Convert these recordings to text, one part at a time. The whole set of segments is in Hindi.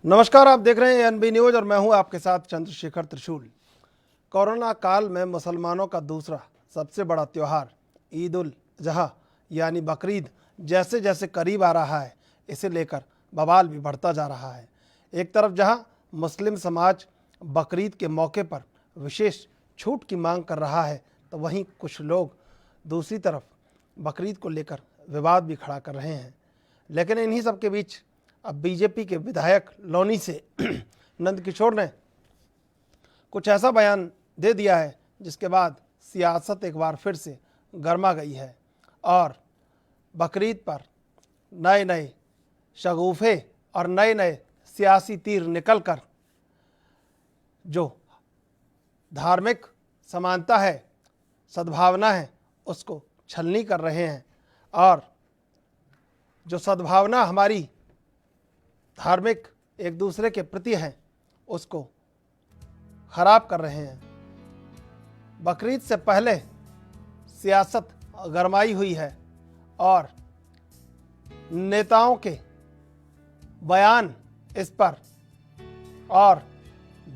नमस्कार, आप देख रहे हैं एनबी न्यूज और मैं हूं आपके साथ चंद्रशेखर त्रिशूल। कोरोना काल में मुसलमानों का दूसरा सबसे बड़ा त्यौहार ईद उल अजहा यानी बकरीद जैसे जैसे करीब आ रहा है, इसे लेकर बवाल भी बढ़ता जा रहा है। एक तरफ जहां मुस्लिम समाज बकरीद के मौके पर विशेष छूट की मांग कर रहा है, तो वहीं कुछ लोग दूसरी तरफ बकरीद को लेकर विवाद भी खड़ा कर रहे हैं। लेकिन इन्हीं सब के बीच अब बीजेपी के विधायक लौनी से नंदकिशोर ने कुछ ऐसा बयान दे दिया है जिसके बाद सियासत एक बार फिर से गर्मा गई है और बकरीद पर नए नए शगुफे और नए नए सियासी तीर निकलकर जो धार्मिक समानता है, सद्भावना है, उसको छलनी कर रहे हैं और जो सद्भावना हमारी धार्मिक एक दूसरे के प्रति है उसको खराब कर रहे हैं। बकरीद से पहले सियासत गरमाई हुई है और नेताओं के बयान इस पर और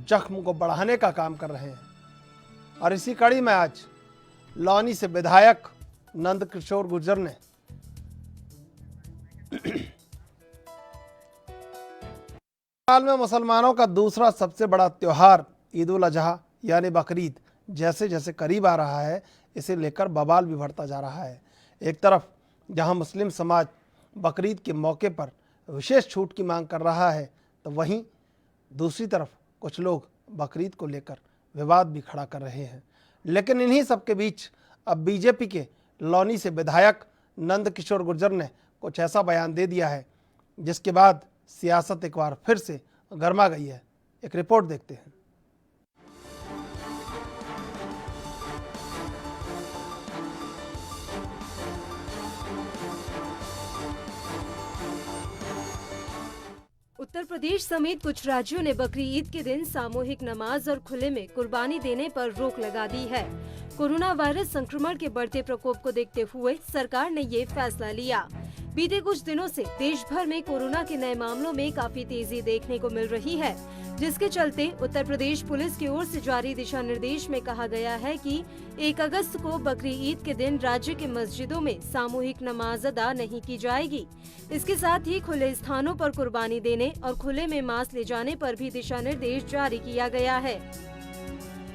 जख्म को बढ़ाने का काम कर रहे हैं। और इसी कड़ी में आज लौनी से विधायक नंदकिशोर गुर्जर ने साल में मुसलमानों का दूसरा सबसे बड़ा त्यौहार ईद उल अजहा यानी बकरीद जैसे जैसे करीब आ रहा है, इसे लेकर बवाल भी बढ़ता जा रहा है। एक तरफ जहां मुस्लिम समाज बकरीद के मौके पर विशेष छूट की मांग कर रहा है, तो वहीं दूसरी तरफ कुछ लोग बकरीद को लेकर विवाद भी खड़ा कर रहे हैं। लेकिन इन्हीं सब के बीच अब बीजेपी के लौनी से विधायक नंदकिशोर गुर्जर ने कुछ ऐसा बयान दे दिया है जिसके बाद सियासत एक बार फिर से गर्मा गई है। एक रिपोर्ट देखते हैं। उत्तर प्रदेश समेत कुछ राज्यों ने बकरी ईद के दिन सामूहिक नमाज और खुले में कुर्बानी देने पर रोक लगा दी है। कोरोना वायरस संक्रमण के बढ़ते प्रकोप को देखते हुए सरकार ने ये फैसला लिया। बीते कुछ दिनों से देश भर में कोरोना के नए मामलों में काफी तेजी देखने को मिल रही है, जिसके चलते उत्तर प्रदेश पुलिस की ओर से जारी दिशा निर्देश में कहा गया है कि 1 अगस्त को बकरी ईद के दिन राज्य के मस्जिदों में सामूहिक नमाज अदा नहीं की जाएगी। इसके साथ ही खुले स्थानों पर कुर्बानी देने और खुले में मांस ले जाने पर भी दिशा निर्देश जारी किया गया है।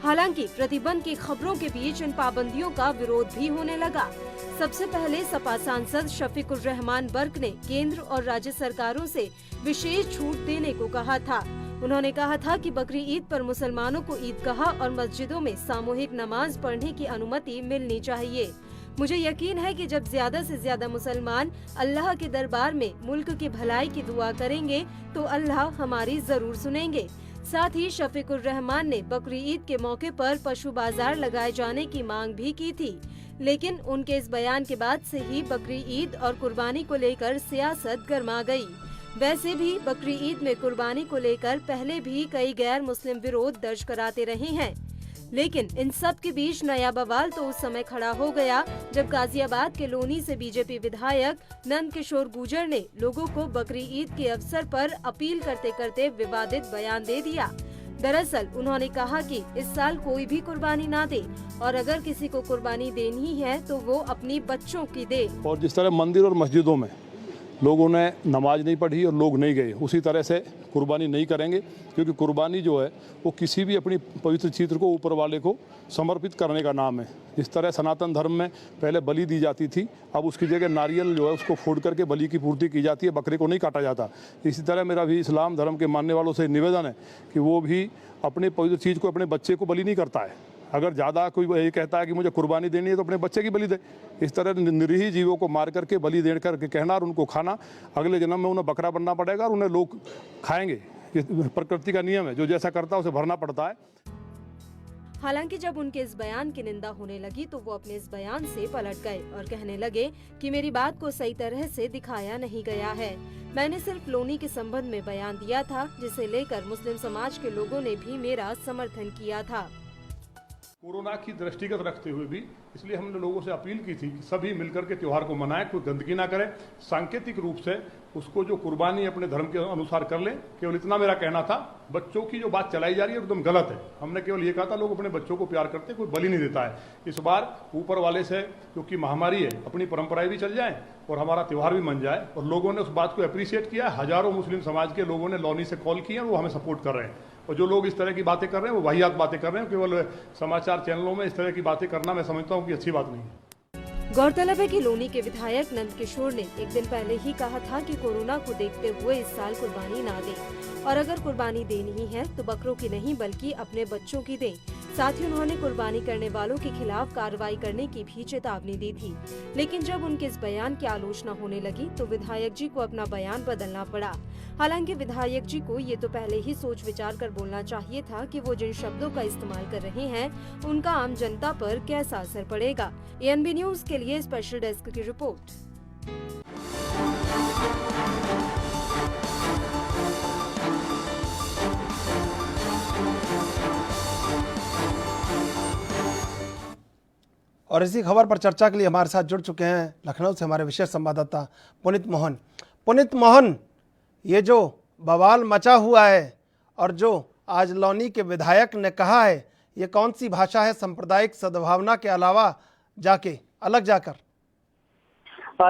हालांकि प्रतिबंध की खबरों के बीच इन पाबंदियों का विरोध भी होने लगा। सबसे पहले सपा सांसद शफीकुर रहमान बर्क ने केंद्र और राज्य सरकारों से विशेष छूट देने को कहा था। उन्होंने कहा था कि बकरी ईद पर मुसलमानों को ईदगाह और मस्जिदों में सामूहिक नमाज पढ़ने की अनुमति मिलनी चाहिए। मुझे यकीन है कि जब ज्यादा से ज्यादा मुसलमान अल्लाह के दरबार में मुल्क की भलाई की दुआ करेंगे तो अल्लाह हमारी जरूर सुनेंगे। साथ ही शफीकुर रहमान ने बकरी ईद के मौके पर पशु बाजार लगाए जाने की मांग भी की थी, लेकिन उनके इस बयान के बाद से ही बकरी ईद और कुर्बानी को लेकर सियासत गर्मा गई। वैसे भी बकरी ईद में कुर्बानी को लेकर पहले भी कई गैर मुस्लिम विरोध दर्ज कराते रहे हैं, लेकिन इन सब के बीच नया बवाल तो उस समय खड़ा हो गया जब गाजियाबाद के लोनी से बीजेपी विधायक नंदकिशोर गुर्जर ने लोगों को बकरी ईद के अवसर पर अपील करते करते विवादित बयान दे दिया। दरअसल उन्होंने कहा कि इस साल कोई भी कुर्बानी ना दे और अगर किसी को कुर्बानी देनी है तो वो अपनी बच्चों की दे। और जिस तरह मंदिर और मस्जिदों में लोगों ने नमाज नहीं पढ़ी और लोग नहीं गए, उसी तरह से कुर्बानी नहीं करेंगे, क्योंकि कुर्बानी जो है वो किसी भी अपनी पवित्र चीज को ऊपर वाले को समर्पित करने का नाम है। इस तरह सनातन धर्म में पहले बलि दी जाती थी, अब उसकी जगह नारियल जो है उसको फोड़ करके बलि की पूर्ति की जाती है, बकरे को नहीं काटा जाता। इसी तरह मेरा भी इस्लाम धर्म के मानने वालों से निवेदन है कि वो भी अपने पवित्र चीज़ को, अपने बच्चे को बलि नहीं करता है। अगर ज़्यादा कोई ये कहता है कि मुझे कुर्बानी देनी है तो अपने बच्चे की बलि दे। इस तरह निरीह जीवों को मार करके बलि दे करके कहना और उनको खाना, अगले जन्म में उन्हें बकरा बनना पड़ेगा और उन्हें लोग खाएंगे। ये प्रकृति का नियम है, जो जैसा करता है उसे भरना पड़ता है। हालांकि जब उनके इस बयान की निंदा होने लगी तो वो अपने इस बयान से पलट गए और कहने लगे कि मेरी बात को सही तरह से दिखाया नहीं गया है। मैंने सिर्फ लोनी के संबंध में बयान दिया था, जिसे लेकर मुस्लिम समाज के लोगों ने भी मेरा समर्थन किया था। कोरोना की दृष्टिगत रखते हुए भी इसलिए हमने लोगों से अपील की थी कि सभी मिलकर के त्यौहार को मनाएं, कोई गंदगी ना करें, सांकेतिक रूप से उसको जो कुर्बानी अपने धर्म के अनुसार कर लें। केवल इतना मेरा कहना था। बच्चों की जो बात चलाई जा रही है एकदम गलत है। हमने केवल ये कहा था लोग अपने बच्चों को प्यार करते, कोई बलि नहीं देता है। इस बार ऊपर वाले से, क्योंकि महामारी है, अपनी परंपराएं भी चल जाएं और हमारा त्यौहार भी मन जाए। और लोगों ने उस बात को अप्रिशिएट किया। हजारों मुस्लिम समाज के लोगों ने लौनी से कॉल किए, वो हमें सपोर्ट कर रहे हैं। और जो लोग इस तरह की बातें कर रहे हैं वो वाहियात बातें कर रहे हैं। केवल समाचार चैनलों में इस तरह की बातें करना मैं समझता हूँ कि अच्छी बात नहीं है। गौरतलब है कि लोनी के विधायक नंद किशोर ने एक दिन पहले ही कहा था कि कोरोना को देखते हुए इस साल कुर्बानी ना दें और अगर कुर्बानी देनी ही है तो बकरों की नहीं बल्कि अपने बच्चों की दें। साथ ही उन्होंने कुर्बानी करने वालों के खिलाफ कार्रवाई करने की भी चेतावनी दी थी। लेकिन जब उनके इस बयान की आलोचना होने लगी तो विधायक जी को अपना बयान बदलना पड़ा। हालांकि विधायक जी को ये तो पहले ही सोच विचार कर बोलना चाहिए था कि वो जिन शब्दों का इस्तेमाल कर रहे हैं उनका आम जनता पर कैसा असर पड़ेगा। एएनबी न्यूज के लिए स्पेशल डेस्क की रिपोर्ट। और इसी खबर पर चर्चा के लिए हमारे साथ जुड़ चुके हैं लखनऊ से हमारे विशेष संवाददाता पुनीत मोहन। पुनीत मोहन, ये जो बवाल मचा हुआ है और जो आज लौनी के विधायक ने कहा है, ये कौन सी भाषा है सांप्रदायिक सद्भावना के अलावा जाके अलग जाकर?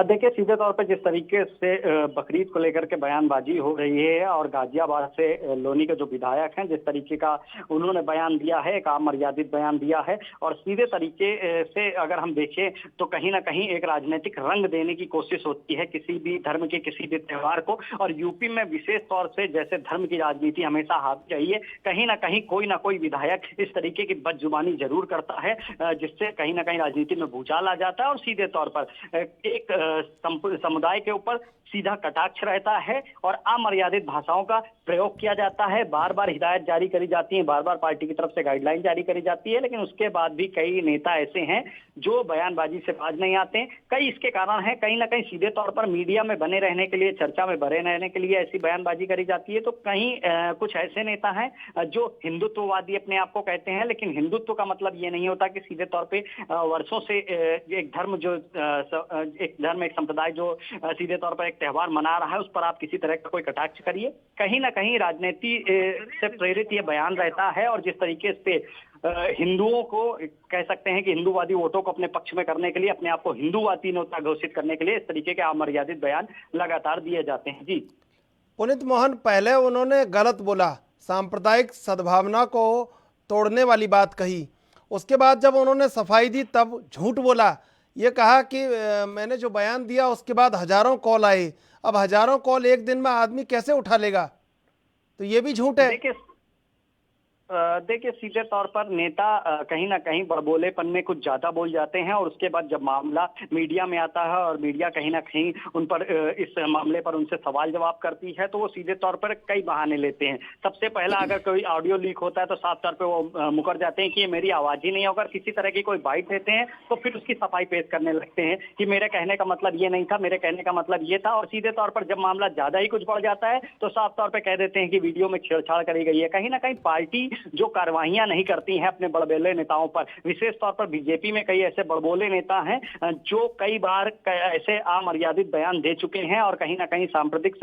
देखिए, सीधे तौर पर जिस तरीके से बकरीद को लेकर के बयानबाजी हो रही है और गाजियाबाद से लोनी के जो विधायक हैं जिस तरीके का उन्होंने बयान दिया है, एक अमर्यादित बयान दिया है और सीधे तरीके से अगर हम देखें तो कहीं ना कहीं एक राजनीतिक रंग देने की कोशिश होती है किसी भी धर्म के किसी भी त्योहार को। और यूपी में विशेष तौर से जैसे धर्म की राजनीति हमेशा हावी रही है, कहीं ना कहीं कोई ना कोई विधायक इस तरीके की बदजुबानी जरूर करता है जिससे कहीं ना कहीं राजनीति में भूचाल आ जाता है और सीधे तौर पर एक समुदाय के ऊपर सीधा कटाक्ष रहता है और अमर्यादित भाषाओं का प्रयोग किया जाता है। बार बार हिदायत जारी करी जाती है, बार बार पार्टी की तरफ से गाइडलाइन जारी करी जाती है, लेकिन उसके बाद भी कई नेता ऐसे हैं जो बयानबाजी से बाज नहीं आते। कई इसके कारण है, कहीं ना कहीं सीधे तौर पर मीडिया में बने रहने के लिए, चर्चा में बने रहने के लिए ऐसी बयानबाजी करी जाती है। तो कहीं कुछ ऐसे नेता हैं जो हिंदुत्ववादी अपने आप को कहते हैं, लेकिन हिंदुत्व का मतलब ये नहीं होता कि सीधे तौर पर वर्षों से एक धर्म एक संप्रदाय जो सीधे तौर पर एक त्योहार मना रहा है उस पर आप किसी तरह का कोई कटाक्ष करिए। कहीं ना कहीं राजनीति से प्रेरित ये बयान रहता है और जिस तरीके से हिंदुओं को कह सकते हैं कि हिंदूवादी वोटों को अपने पक्ष में करने के लिए, अपने आप को हिंदूवादी नेता घोषित करने के लिए इस तरीके के अमर्यादित बयान लगातार दिए जाते हैं। जी पुनीत मोहन, पहले उन्होंने गलत बोला, सांप्रदायिक सद्भावना को तोड़ने वाली बात कही, उसके बाद जब उन्होंने सफाई दी तब झूठ बोला। ये कहा कि मैंने जो बयान दिया उसके बाद हजारों कॉल आए। अब हजारों कॉल एक दिन में आदमी कैसे उठा लेगा? तो ये भी झूठ है। देखिए सीधे तौर पर नेता कहीं ना कहीं बड़बोलेपन में कुछ ज्यादा बोल जाते हैं और उसके बाद जब मामला मीडिया में आता है और मीडिया कहीं ना कहीं उन पर इस मामले पर उनसे सवाल जवाब करती है तो वो सीधे तौर पर कई बहाने लेते हैं। सबसे पहला, अगर कोई ऑडियो लीक होता है तो साफ तौर पर वो मुकर जाते हैं कि ये मेरी आवाज ही नहीं है। अगर किसी तरह की कोई बाइट देते हैं तो फिर उसकी सफाई पेश करने लगते हैं कि मेरे कहने का मतलब ये नहीं था, मेरे कहने का मतलब ये था। और सीधे तौर पर जब मामला ज्यादा ही कुछ बढ़ जाता है तो साफ तौर पर कह देते हैं कि वीडियो में छेड़छाड़ करी गई है। कहीं ना कहीं पार्टी जो कार्रवाइयां नहीं करती हैं अपने बड़बोले नेताओं पर, विशेष तौर पर बीजेपी में कई ऐसे बड़बोले नेता हैं जो कई बार ऐसे अमर्यादित बयान दे चुके हैं और कहीं ना कहीं सांप्रदायिक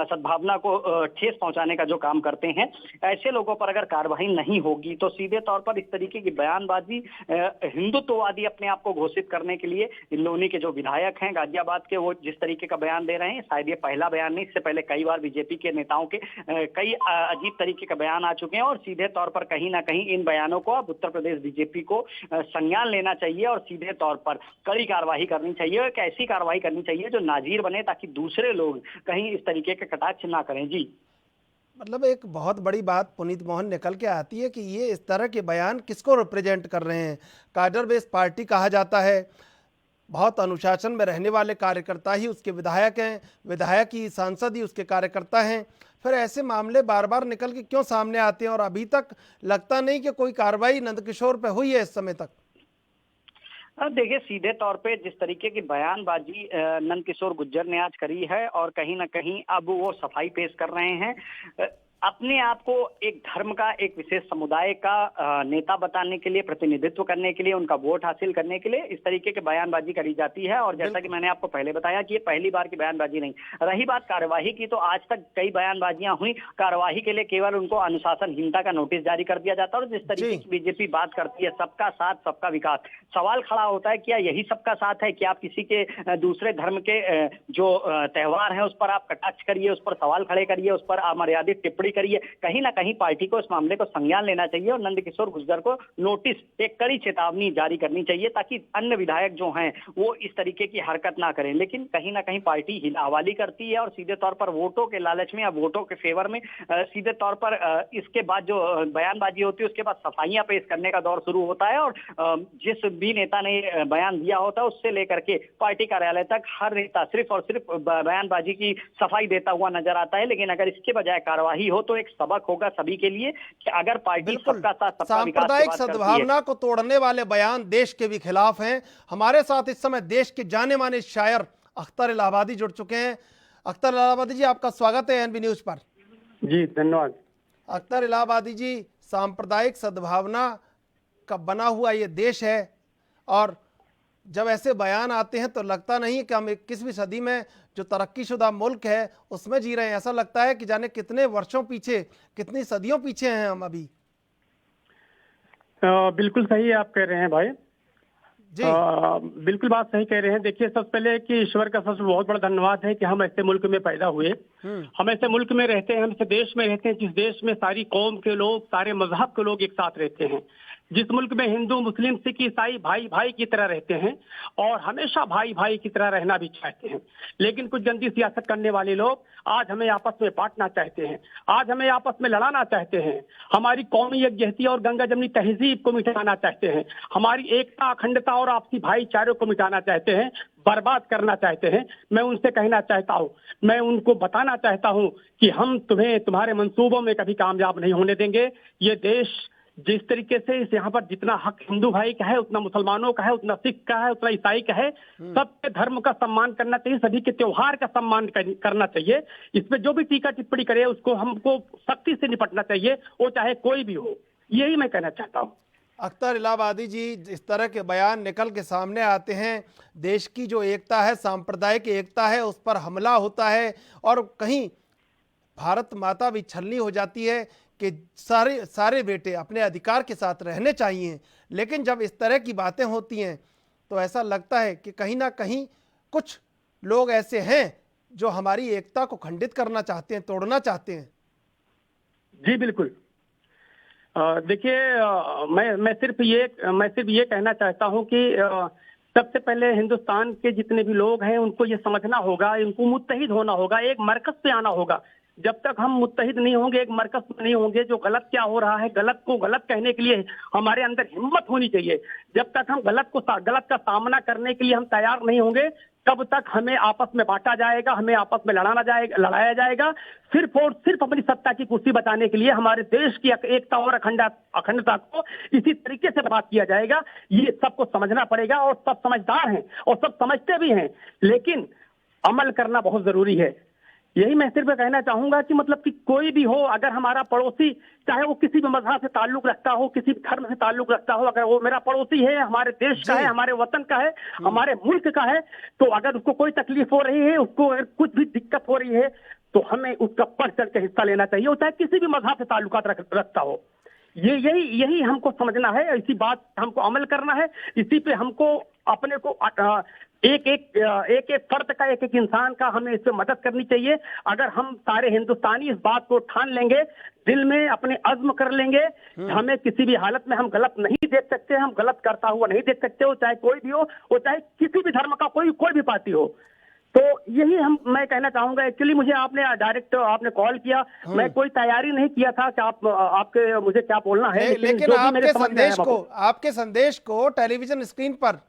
सद्भावना को ठेस पहुंचाने का जो काम करते हैं। ऐसे लोगों पर अगर कार्रवाई नहीं होगी तो सीधे तौर पर इस तरीके की बयानबाजी हिंदुत्ववादी अपने आप को घोषित करने के लिए लोनी के जो विधायक हैं गाजियाबाद के, वो जिस तरीके का बयान दे रहे हैं, शायद ये पहला बयान नहीं, इससे पहले कई बार बीजेपी के नेताओं के कई अजीब तरीके का बयान आ चुके हैं और सीधे तौर पर कहीं ना कहीं इन बयानों को अब उत्तर प्रदेश बीजेपी को संज्ञान लेना चाहिए और सीधे तौर पर कड़ी कार्रवाई करनी चाहिए। एक ऐसी कार्रवाई करनी चाहिए जो नाजीर बने ताकि दूसरे लोग कहीं इस तरीके के कटाक्ष ना करें। जी मतलब एक बहुत बड़ी बात पुनीत मोहन निकल के आती है कि ये इस तरह के बयान किसको रिप्रेजेंट कर रहे हैं? कार्डर बेस्ड पार्टी कहा जाता है, बहुत अनुशासन में रहने वाले कार्यकर्ता ही उसके विधायक हैं, विधायक ही सांसद ही उसके कार्यकर्ता हैं। फिर ऐसे मामले बार बार निकल के क्यों सामने आते हैं और अभी तक लगता नहीं कि कोई कार्रवाई नंदकिशोर पे हुई है इस समय तक? देखिए सीधे तौर पे जिस तरीके की बयानबाजी नंदकिशोर गुर्जर ने आज करी है और कहीं ना कहीं अब वो सफाई पेश कर रहे हैं, अपने आप को एक धर्म का, एक विशेष समुदाय का नेता बताने के लिए, प्रतिनिधित्व करने के लिए, उनका वोट हासिल करने के लिए इस तरीके की बयानबाजी करी जाती है। और जैसा कि मैंने आपको पहले बताया कि ये पहली बार की बयानबाजी नहीं। रही बात कार्यवाही की, तो आज तक कई बयानबाजियां हुई। कार्यवाही के लिए केवल उनको अनुशासनहीनता का नोटिस जारी कर दिया जाता है। और जिस तरीके की बीजेपी बात करती है, सबका साथ सबका विकास, सवाल खड़ा होता है क्या यही सबका साथ है? क्या आप किसी के दूसरे धर्म के जो त्योहार है उस पर आप कटाक्ष करिए, उस पर सवाल खड़े करिए, उस पर अमर्यादित टिप्पणी करिए? कहीं ना कहीं पार्टी को इस मामले को संज्ञान लेना चाहिए और नंदकिशोर गुर्जर को नोटिस, एक कड़ी चेतावनी जारी करनी चाहिए, ताकि अन्य विधायक जो हैं वो इस तरीके की हरकत ना करें। लेकिन कहीं ना कहीं पार्टी हिलाहवाली करती है और सीधे तौर पर वोटों के लालच में या वोटों के फेवर में सीधे तौर पर इसके बाद जो बयानबाजी होती है उसके बाद सफाइयां पेश करने का दौर शुरू होता है। और जिस भी नेता ने बयान दिया होता है उससे लेकर के पार्टी कार्यालय तक हर नेता सिर्फ और सिर्फ बयानबाजी की सफाई देता हुआ नजर आता है। लेकिन अगर इसके बजाय कार्यवाही हो तो एक सबक होगा सभी के लिए कि अगर पार्टी सबका साथ सबका विकास की सांप्रदायिक बात करती है। सद्भावना को तोड़ने वाले बयान देश के भी खिलाफ हैं। हमारे साथ इस समय देश के जाने माने शायर अख्तर इलाहाबादी जुड़ चुके हैं। अख्तर इलाहाबादी जी, आपका स्वागत है एएनबी न्यूज पर। जी धन्यवाद। अख्तर इलाहाबादी जी, सांप्रदायिक सद्भावना का बना हुआ ये देश है और जब ऐसे बयान आते हैं तो लगता नहीं कि हम 21वीं सदी में जो तरक्कीशुदा मुल्क है उसमें जी रहे हैं। ऐसा लगता है कि जाने कितने वर्षों पीछे, कितनी सदियों पीछे हैं हम अभी। बिल्कुल सही आप कह रहे हैं भाई जी। बिल्कुल बात सही कह रहे हैं। देखिए, सबसे पहले कि ईश्वर का सबसे बहुत बड़ा धन्यवाद है कि हम ऐसे मुल्क में पैदा हुए, हम ऐसे मुल्क में रहते हैं, हम ऐसे देश में रहते हैं जिस देश में सारी कौम के लोग, सारे मजहब के लोग एक साथ रहते हैं, जिस मुल्क में हिंदू मुस्लिम सिख ईसाई भाई भाई की तरह रहते हैं और हमेशा भाई भाई की तरह रहना भी चाहते हैं। लेकिन कुछ गंदी सियासत करने वाले लोग आज हमें आपस में बांटना चाहते हैं, आज हमें आपस में लड़ाना चाहते हैं, हमारी कौमी यकजहती और गंगा जमनी तहजीब को मिटाना चाहते हैं, हमारी एकता अखंडता और आपसी भाईचारे को मिटाना चाहते हैं, बर्बाद करना चाहते हैं। मैं उनसे कहना चाहता हूं, मैं उनको बताना चाहता हूं कि हम तुम्हें तुम्हारे मंसूबों में कभी कामयाब नहीं होने देंगे। ये देश जिस तरीके से इस यहाँ पर जितना हक हिंदू भाई का है, उतना मुसलमानों का है, उतना सिख का है, उतना ईसाई का है, सबके धर्म का सम्मान करना चाहिए, सभी के त्योहार का सम्मान करना चाहिए। इसमें जो भी टीका टिप्पणी करे उसको हमको सख्ती से निपटना चाहिए, वो चाहे कोई भी हो। यही मैं कहना चाहता हूँ। अख्तर इलाहाबादी जी, इस तरह के बयान निकल के सामने आते हैं, देश की जो एकता है, सांप्रदायिक एकता है, उस पर हमला होता है और कहीं भारत माता भी छलनी हो जाती है कि सारे बेटे अपने अधिकार के साथ रहने चाहिए। लेकिन जब इस तरह की बातें होती हैं तो ऐसा लगता है कि कहीं ना कहीं कुछ लोग ऐसे हैं जो हमारी एकता को खंडित करना चाहते हैं, तोड़ना चाहते हैं। जी बिल्कुल। देखिए, मैं सिर्फ ये कहना चाहता हूं कि सबसे पहले हिंदुस्तान के जितने भी लोग हैं उनको ये समझना होगा, इनको मुत्तहिद होना होगा, एक मरकज पे आना होगा। जब तक हम मुत्तहिद नहीं होंगे, एक मरकज में नहीं होंगे, जो गलत क्या हो रहा है, गलत को गलत कहने के लिए हमारे अंदर हिम्मत होनी चाहिए। जब तक हम गलत का सामना करने के लिए हम तैयार नहीं होंगे, तब तक हमें आपस में बांटा जाएगा, हमें आपस में लड़ाया जाएगा, सिर्फ और सिर्फ अपनी सत्ता की कुर्सी बचाने के लिए हमारे देश की एकता और अखंडता को इसी तरीके से बर्बाद किया जाएगा। ये सबको समझना पड़ेगा और सब समझदार हैं और सब समझते भी हैं, लेकिन अमल करना बहुत जरूरी है। यही मैं सिर्फ कहना चाहूंगा कि मतलब कि कोई भी हो, अगर हमारा पड़ोसी चाहे वो किसी भी मजहब से ताल्लुक रखता हो, किसी भी धर्म से ताल्लुक रखता हो, अगर वो मेरा पड़ोसी है, हमारे देश का है, हमारे वतन का है, हमारे मुल्क का है, तो अगर उसको कोई तकलीफ हो रही है, उसको अगर कुछ भी दिक्कत हो रही है, तो हमें उसका बढ़ चढ़ के हिस्सा लेना चाहिए, वो चाहे किसी भी मजहब से ताल्लुकात रखता हो। यही हमको समझना है, इसी बात हमको अमल करना है, इसी पे हमको अपने को एक फर्द का, एक इंसान का हमें इससे मदद करनी चाहिए। अगर हम सारे हिंदुस्तानी इस बात को ठान लेंगे, दिल में अपने अज़्म कर लेंगे, हमें किसी भी हालत में हम गलत नहीं देख सकते, हम गलत करता हुआ नहीं देख सकते, वो चाहे कोई भी हो, वो चाहे किसी भी धर्म का कोई भी पार्टी हो। तो यही मैं कहना चाहूंगा। एक्चुअली मुझे आपने कॉल किया, मैं कोई तैयारी नहीं किया था कि आपके मुझे क्या बोलना है, लेकिन आपके संदेश को टेलीविजन स्क्रीन पर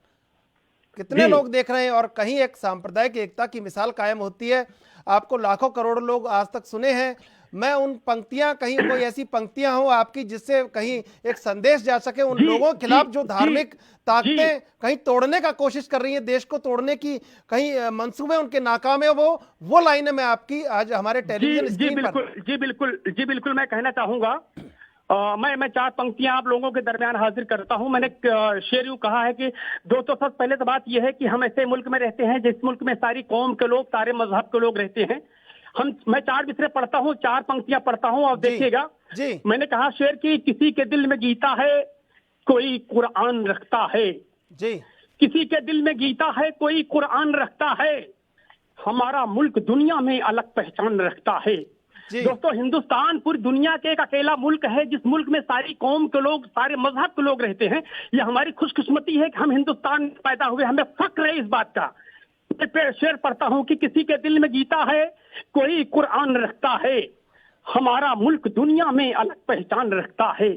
कितने लोग देख रहे हैं और कहीं एक सांप्रदायिक एकता की मिसाल कायम होती है। आपको लाखों करोड़ों लोग आज तक सुने हैं, मैं उन पंक्तियां, कहीं कोई ऐसी पंक्तियां हो आपकी जिससे कहीं एक संदेश जा सके उन लोगों के खिलाफ जो धार्मिक ताकतें कहीं तोड़ने का कोशिश कर रही हैं, देश को तोड़ने की कहीं मंसूबे उनके नाकाम है, वो लाइनें मैं आपकी आज हमारे टेलीविजन स्क्रीन पर। जी बिल्कुल मैं कहना चाहूंगा। मैं 4 पंक्तियां आप लोगों के दरमियान हाजिर करता हूं। मैंने शेर यूं कहा है कि दोस्तों, सबसे पहले तो बात यह है कि हम ऐसे मुल्क में रहते हैं जिस मुल्क में सारी कौम के लोग, सारे मजहब के लोग रहते हैं। मैं 4 मिसरे पढ़ता हूं, 4 पंक्तियां पढ़ता हूं और देखिएगा। मैंने कहा शेर की, किसी के दिल में गीता है कोई कुरान रखता है, जी किसी के दिल में गीता है कोई कुरान रखता है, हमारा मुल्क दुनिया में अलग पहचान रखता है। दोस्तों, हिंदुस्तान पूरी दुनिया के एक अकेला मुल्क है जिस मुल्क में सारी कौम के लोग, सारे मजहब के लोग रहते हैं। ये हमारी खुशकिस्मती है कि हम हिंदुस्तान में पैदा हुए, हमें फक्र है इस बात का। मैं शेर पढ़ता हूं कि किसी के दिल में गीता है कोई कुरान रखता है, हमारा मुल्क दुनिया में अलग पहचान रखता है।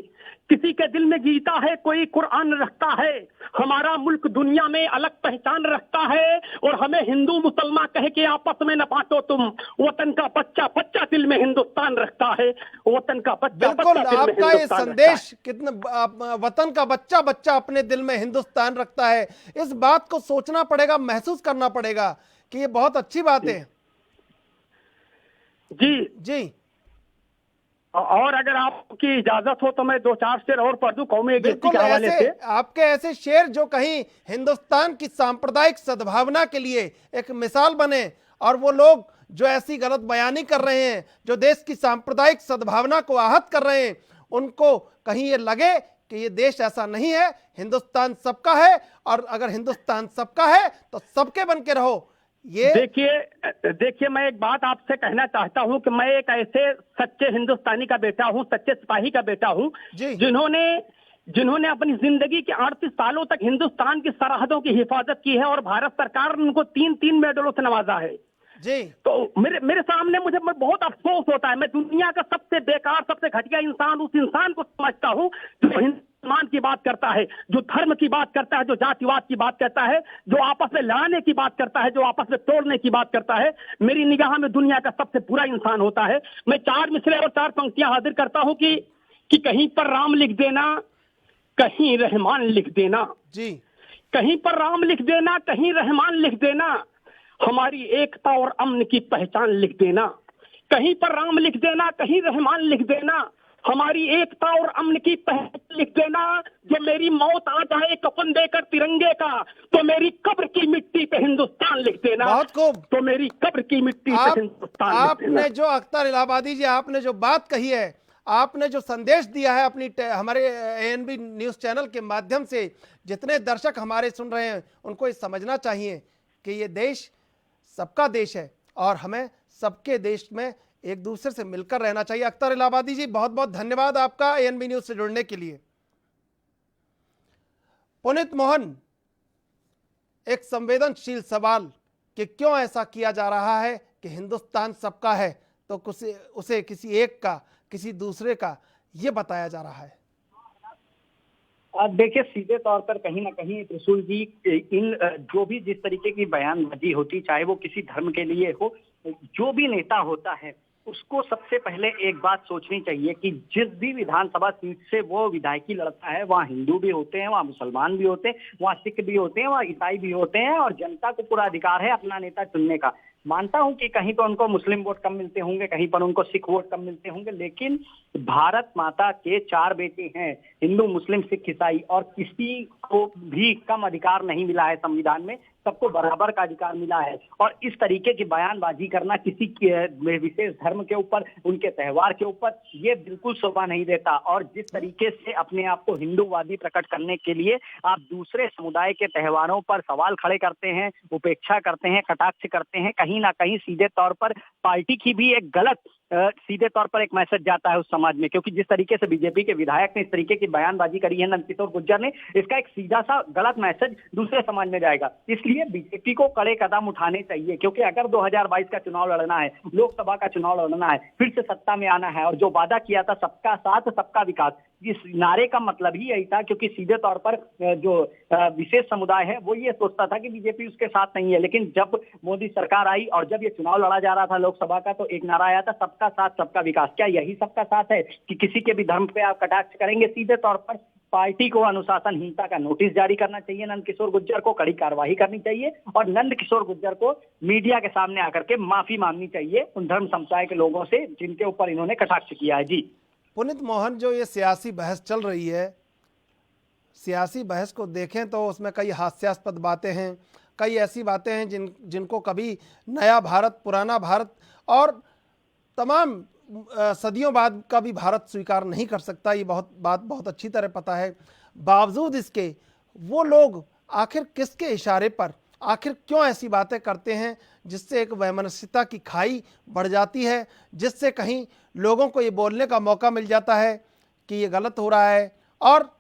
किसी के दिल में गीता है कोई कुरान रखता है, हमारा मुल्क दुनिया में अलग पहचान रखता है। और हमें हिंदू मुसलमान कह के आपस में न बांटो तुम, वतन का बच्चा बच्चा दिल में हिंदुस्तान रखता है, वतन का बच्चा बिल्कुल बच्चा दिल में आपका ये हिंदुस्तान संदेश कितना, वतन का बच्चा बच्चा अपने दिल में हिंदुस्तान रखता है, इस बात को सोचना पड़ेगा, महसूस करना पड़ेगा कि ये बहुत अच्छी बात है। जी। और अगर आपकी इजाजत हो तो मैं 2-4 शेर और पढ़ दूं कौमी एकजुटता के हवाले से। आपके ऐसे शेर जो कहीं हिंदुस्तान की सांप्रदायिक सद्भावना के लिए एक मिसाल बने, और वो लोग जो ऐसी गलत बयानी कर रहे हैं, जो देश की सांप्रदायिक सद्भावना को आहत कर रहे हैं, उनको कहीं ये लगे कि ये देश ऐसा नहीं है, हिंदुस्तान सबका है, और अगर हिंदुस्तान सबका है तो सबके बन के रहो। ये देखिए मैं एक बात आपसे कहना चाहता हूं कि मैं एक ऐसे सच्चे हिंदुस्तानी का बेटा हूं, सच्चे सिपाही का बेटा हूं, जिन्होंने अपनी जिंदगी के 38 सालों तक हिंदुस्तान की सरहदों की हिफाजत की है और भारत सरकार ने उनको 3-3 मेडलों से नवाजा है। जी। तो मेरे सामने मुझे बहुत अफसोस होता है। मैं दुनिया का सबसे बेकार, सबसे घटिया इंसान उस इंसान को समझता हूं जो हिंदुस्तान की बात करता है, जो धर्म की बात करता है, जो जातिवाद की बात करता है, जो आपस में लड़ाने की बात करता है, जो आपस में तोड़ने की बात करता है। मेरी निगाह में दुनिया का सबसे बुरा इंसान होता है। मैं 4 मिसरे और 4 पंक्तियां हाजिर करता हूं कि कहीं पर राम लिख देना, कहीं रहमान लिख देना। जी। कहीं पर राम लिख देना, कहीं रहमान लिख देना, हमारी एकता और अमन की पहचान लिख देना। कहीं पर राम लिख देना, कहीं रहमान लिख देना, हमारी एकता और अमन की पहचान लिख देना। जो मेरी मौत आ जाए कफन देकर तिरंगे का, तो मेरी कब्र की मिट्टी पे हिंदुस्तान लिख देना। बहुत खूब। तो मेरी कब्र की मिट्टी पे हिंदुस्तान लिख देना। आपने जो अख्तर इलाहाबादी जी, आपने जो बात कही है, आपने जो संदेश दिया है अपनी हमारे ANB न्यूज़ चैनल के माध्यम से, जितने दर्शक हमारे सुन रहे हैं उनको ये समझना चाहिए कि ये देश सबका देश है और हमें सबके देश में एक दूसरे से मिलकर रहना चाहिए। अख्तर इलाहाबादी जी, बहुत बहुत धन्यवाद आपका ANB न्यूज़ से जुड़ने के लिए। पुनीत मोहन, एक संवेदनशील सवाल कि क्यों ऐसा किया जा रहा है कि हिंदुस्तान सबका है तो उसे किसी एक का, किसी दूसरे का, ये बताया जा रहा है। देखिए, सीधे तौर पर कहीं ना कहीं त्रिशूल जी, इन जो भी जिस तरीके की बयानबाजी होती, चाहे वो किसी धर्म के लिए हो, जो भी नेता होता है उसको सबसे पहले एक बात सोचनी चाहिए कि जिस भी विधानसभा सीट से वो विधायकी लड़ता है, वहाँ हिंदू भी होते हैं, वहाँ मुसलमान भी होते हैं, वहाँ सिख भी होते हैं, वहाँ ईसाई भी होते हैं, और जनता को पूरा अधिकार है अपना नेता चुनने का। मानता हूं कि कहीं पर उनको मुस्लिम वोट कम मिलते होंगे, कहीं पर उनको सिख वोट कम मिलते होंगे, लेकिन भारत माता के 4 बेटे हैं, हिंदू, मुस्लिम, सिख, ईसाई, और किसी को भी कम अधिकार नहीं मिला है संविधान में, सबको बराबर का अधिकार मिला है। और इस तरीके की बयानबाजी करना किसी विशेष धर्म के ऊपर, उनके त्यौहार के ऊपर, ये बिल्कुल शोभा नहीं देता। और जिस तरीके से अपने आप को हिंदूवादी प्रकट करने के लिए आप दूसरे समुदाय के त्योहारों पर सवाल खड़े करते हैं, उपेक्षा करते हैं, कटाक्ष करते हैं, कहीं ना कहीं सीधे तौर पर पार्टी की भी एक गलत, सीधे तौर पर एक मैसेज जाता है उस समाज में। क्योंकि जिस तरीके से बीजेपी के विधायक ने इस तरीके की बयानबाजी करी है, नंदकिशोर गुर्जर ने, इसका एक सीधा सा गलत मैसेज दूसरे समाज में जाएगा। इसलिए बीजेपी को कड़े कदम उठाने चाहिए, क्योंकि अगर 2022 का चुनाव लड़ना है, लोकसभा का चुनाव लड़ना है, फिर से सत्ता में आना है, और जो वादा किया था सबका साथ सबका विकास, इस नारे का मतलब ही यही था, क्योंकि सीधे तौर पर जो विशेष समुदाय है वो ये सोचता था कि बीजेपी उसके साथ नहीं है। लेकिन जब मोदी सरकार आई और जब ये चुनाव लड़ा जा रहा था लोकसभा का, तो एक नारा आया था, सबका साथ सबका विकास। क्या यही सबका साथ है कि किसी के भी धर्म पे आप कटाक्ष करेंगे? सीधे तौर पर पार्टी को अनुशासनहीनता का नोटिस जारी करना चाहिए, नंद किशोर गुर्जर को कड़ी कार्रवाई करनी चाहिए और नंद किशोर गुर्जर को मीडिया के सामने आकर के माफी मांगनी चाहिए उन धर्म समुदाय के लोगों से जिनके ऊपर इन्होंने कटाक्ष किया है। जी पुनीत मोहन, जो ये सियासी बहस चल रही है, सियासी बहस को देखें तो उसमें कई हास्यास्पद बातें हैं, कई ऐसी बातें हैं जिनको कभी नया भारत, पुराना भारत और तमाम सदियों बाद का भी भारत स्वीकार नहीं कर सकता। ये बहुत अच्छी तरह पता है। बावजूद इसके वो लोग आखिर किसके इशारे पर, आखिर क्यों ऐसी बातें करते हैं जिससे एक वैमनस्यता की खाई बढ़ जाती है, जिससे कहीं लोगों को ये बोलने का मौका मिल जाता है कि ये गलत हो रहा है, और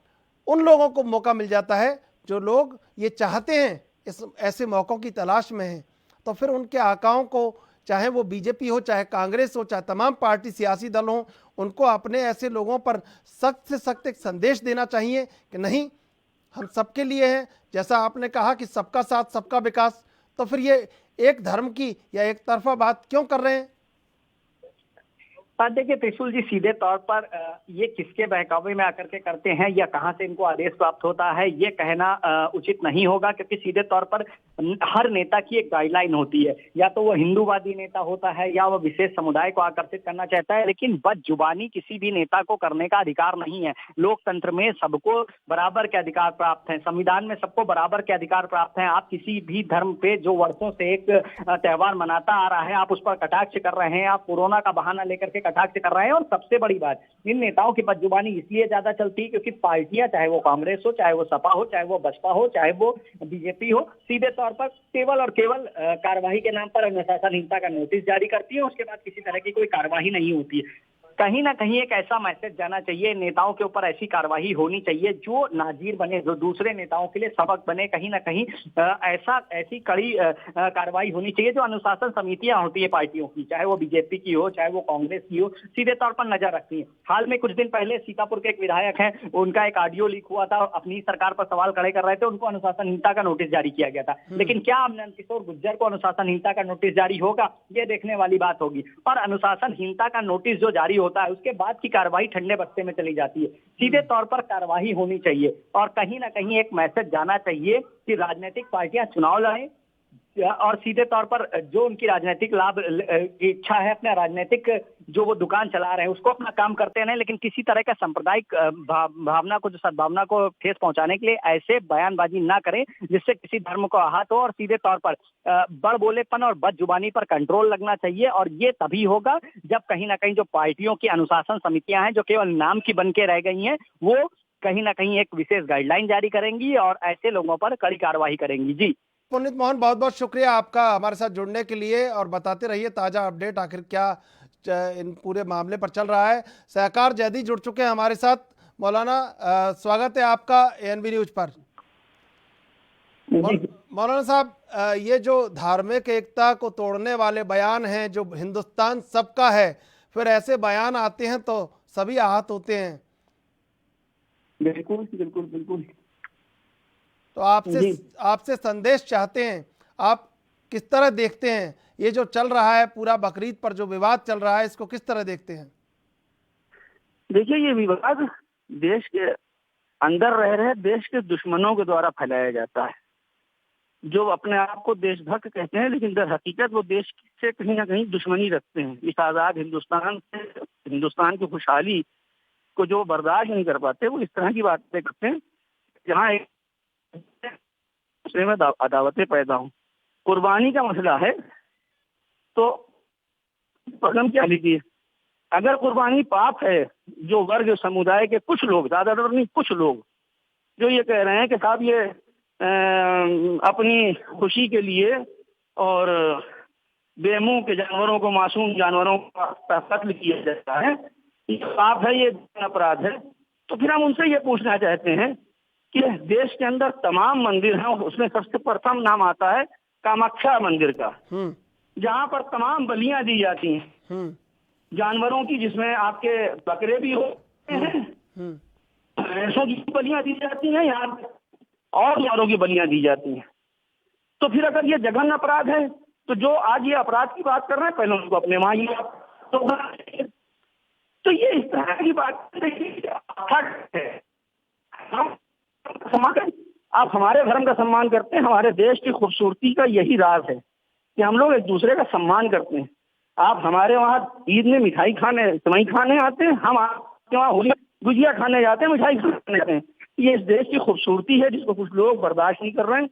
उन लोगों को मौका मिल जाता है जो लोग ये चाहते हैं, इस ऐसे मौक़ों की तलाश में हैं। तो फिर उनके आकाओं को, चाहे वो बीजेपी हो, चाहे कांग्रेस हो, चाहे तमाम पार्टी सियासी दल हों, उनको अपने ऐसे लोगों पर सख्त से सख्त एक संदेश देना चाहिए कि नहीं, हम सबके लिए हैं। जैसा आपने कहा कि सबका साथ सबका विकास, तो फिर ये एक धर्म की या एक तरफा बात क्यों कर रहे हैं? देखिए त्रिशूल जी, सीधे तौर पर ये किसके बहकावे में आकर के करते हैं या कहां से इनको आदेश प्राप्त होता है ये कहना उचित नहीं होगा, क्योंकि सीधे तौर पर हर नेता की एक गाइडलाइन होती है। या तो वो हिंदूवादी नेता होता है या वो विशेष समुदाय को आकर्षित करना चाहता है, लेकिन बदजुबानी किसी भी नेता को करने का अधिकार नहीं है। लोकतंत्र में सबको बराबर के अधिकार प्राप्त हैं, संविधान में सबको बराबर के अधिकार प्राप्त हैं। आप किसी भी धर्म पे जो वर्षों से एक त्योहार मनाता आ रहा है, आप उस पर कटाक्ष कर रहे हैं, आप कोरोना का बहाना लेकर के कटाक्ष कर रहे हैं। और सबसे बड़ी बात, इन नेताओं की बदजुबानी इसलिए ज्यादा चलती है क्योंकि पार्टियां, चाहे वो कांग्रेस हो, चाहे वो सपा हो, चाहे वो बसपा हो, चाहे वो बीजेपी हो, सीधे तौर पर केवल और केवल कार्रवाई के नाम पर अनुशासनहीनता का नोटिस जारी करती है। उसके बाद किसी तरह की कोई कार्रवाई नहीं होती है। कहीं ना कहीं एक ऐसा मैसेज जाना चाहिए, नेताओं के ऊपर ऐसी कार्रवाई होनी चाहिए जो नाजीर बने, जो दूसरे नेताओं के लिए सबक बने। कहीं ना कहीं ऐसी कड़ी कार्रवाई होनी चाहिए जो अनुशासन समितियां होती है पार्टियों की, चाहे वो बीजेपी की हो, चाहे वो कांग्रेस की हो, सीधे तौर पर नजर रखती है। हाल में कुछ दिन पहले सीतापुर के एक विधायक हैं, उनका एक ऑडियो लीक हुआ था, अपनी सरकार पर सवाल खड़े कर रहे थे, उनको अनुशासनहीनता का नोटिस जारी किया गया था। लेकिन क्या अब नंद किशोर गुर्जर को अनुशासनहीनता का नोटिस जारी होगा? ये देखने वाली बात होगी। और अनुशासनहीनता का नोटिस जो जारी होता है उसके बाद की कार्रवाई ठंडे बस्ते में चली जाती है। सीधे तौर पर कार्रवाई होनी चाहिए और कहीं ना कहीं एक मैसेज जाना चाहिए कि राजनीतिक पार्टियां चुनाव लड़ें और सीधे तौर पर जो उनकी राजनीतिक लाभ की इच्छा है, अपना राजनीतिक जो वो दुकान चला रहे हैं उसको अपना काम करते हैं, लेकिन किसी तरह का सांप्रदायिक भावना को, जो सद्भावना को ठेस पहुंचाने के लिए ऐसे बयानबाजी ना करें जिससे किसी धर्म को आहत हो। और सीधे तौर पर बड़ बोलेपन और बदजुबानी पर कंट्रोल लगना चाहिए। और ये तभी होगा जब कहीं ना कहीं जो पार्टियों की अनुशासन समितियां हैं जो केवल नाम की बन के रह गई हैं, वो कहीं ना कहीं एक विशेष गाइडलाइन जारी करेंगी और ऐसे लोगों पर कड़ी कार्रवाई करेंगी। जी पुनीत मोहन, बहुत बहुत शुक्रिया आपका हमारे साथ जुड़ने के लिए, और बताते रहिए ताज़ा अपडेट आखिर क्या इन पूरे मामले पर चल रहा है। सहकार जैदी जुड़ चुके हैं हमारे साथ। मौलाना, स्वागत है आपका ANB न्यूज पर। मौलाना साहब, ये जो धार्मिक एकता को तोड़ने वाले बयान हैं, जो हिंदुस्तान सबका है, फिर ऐसे बयान आते हैं तो सभी आहत होते हैं। बिल्कुल बिल्कुल बिल्कुल। तो आपसे संदेश चाहते हैं, आप किस तरह देखते हैं ये जो चल रहा है, पूरा बकरीद पर जो विवाद चल रहा है, इसको किस तरह देखते हैं? देखिए, ये विवाद देश के अंदर रह रहे देश के दुश्मनों के द्वारा फैलाया जाता है, जो अपने आप को देशभक्त कहते हैं, लेकिन दर हकीकत वो देश से कहीं ना कहीं दुश्मनी रखते हैं। इस आजाद हिंदुस्तान से, हिंदुस्तान की खुशहाली को जो बर्दाश्त नहीं कर पाते, वो इस तरह की बातें करते हैं जहाँ एक में अदावतें पैदा हों। कुर्बानी का मसला है तो कदम क्या लीजिए। अगर कुर्बानी पाप है, जो वर्ग समुदाय के कुछ लोग, ज्यादातर नहीं कुछ लोग, जो ये कह रहे हैं कि साहब ये अपनी खुशी के लिए और बेमुंह के जानवरों को, मासूम जानवरों का कत्ल किया जाता है, ये पाप है, ये अपराध है, तो फिर हम उनसे ये पूछना चाहते हैं कि देश के अंदर तमाम मंदिर हैं, उसमें सबसे प्रथम नाम आता है कामाख्या मंदिर का, जहां पर तमाम बलियां दी जाती हैं जानवरों की, जिसमें आपके बकरे भी होते हैं भैंसों की बलियां दी जाती हैं, यहाँ और जानवरों की बलियां दी जाती हैं। तो फिर अगर ये जघन्य अपराध है तो जो आज ये अपराध की बात कर रहे हैं, पहले उनको अपने वहां ही तो ये इस तरह की बात है। हम सम्मान, आप हमारे धर्म का सम्मान करते हैं, हमारे देश की खूबसूरती का यही राज है कि हम लोग एक दूसरे का सम्मान करते हैं। आप हमारे वहाँ ईद में मिठाई खाने, सेवई खाने आते हैं, हम आपके वहाँ होली गुजिया खाने जाते हैं, मिठाई खाने जाते हैं। ये इस देश की खूबसूरती है जिसको कुछ लोग बर्दाश्त नहीं कर रहे हैं।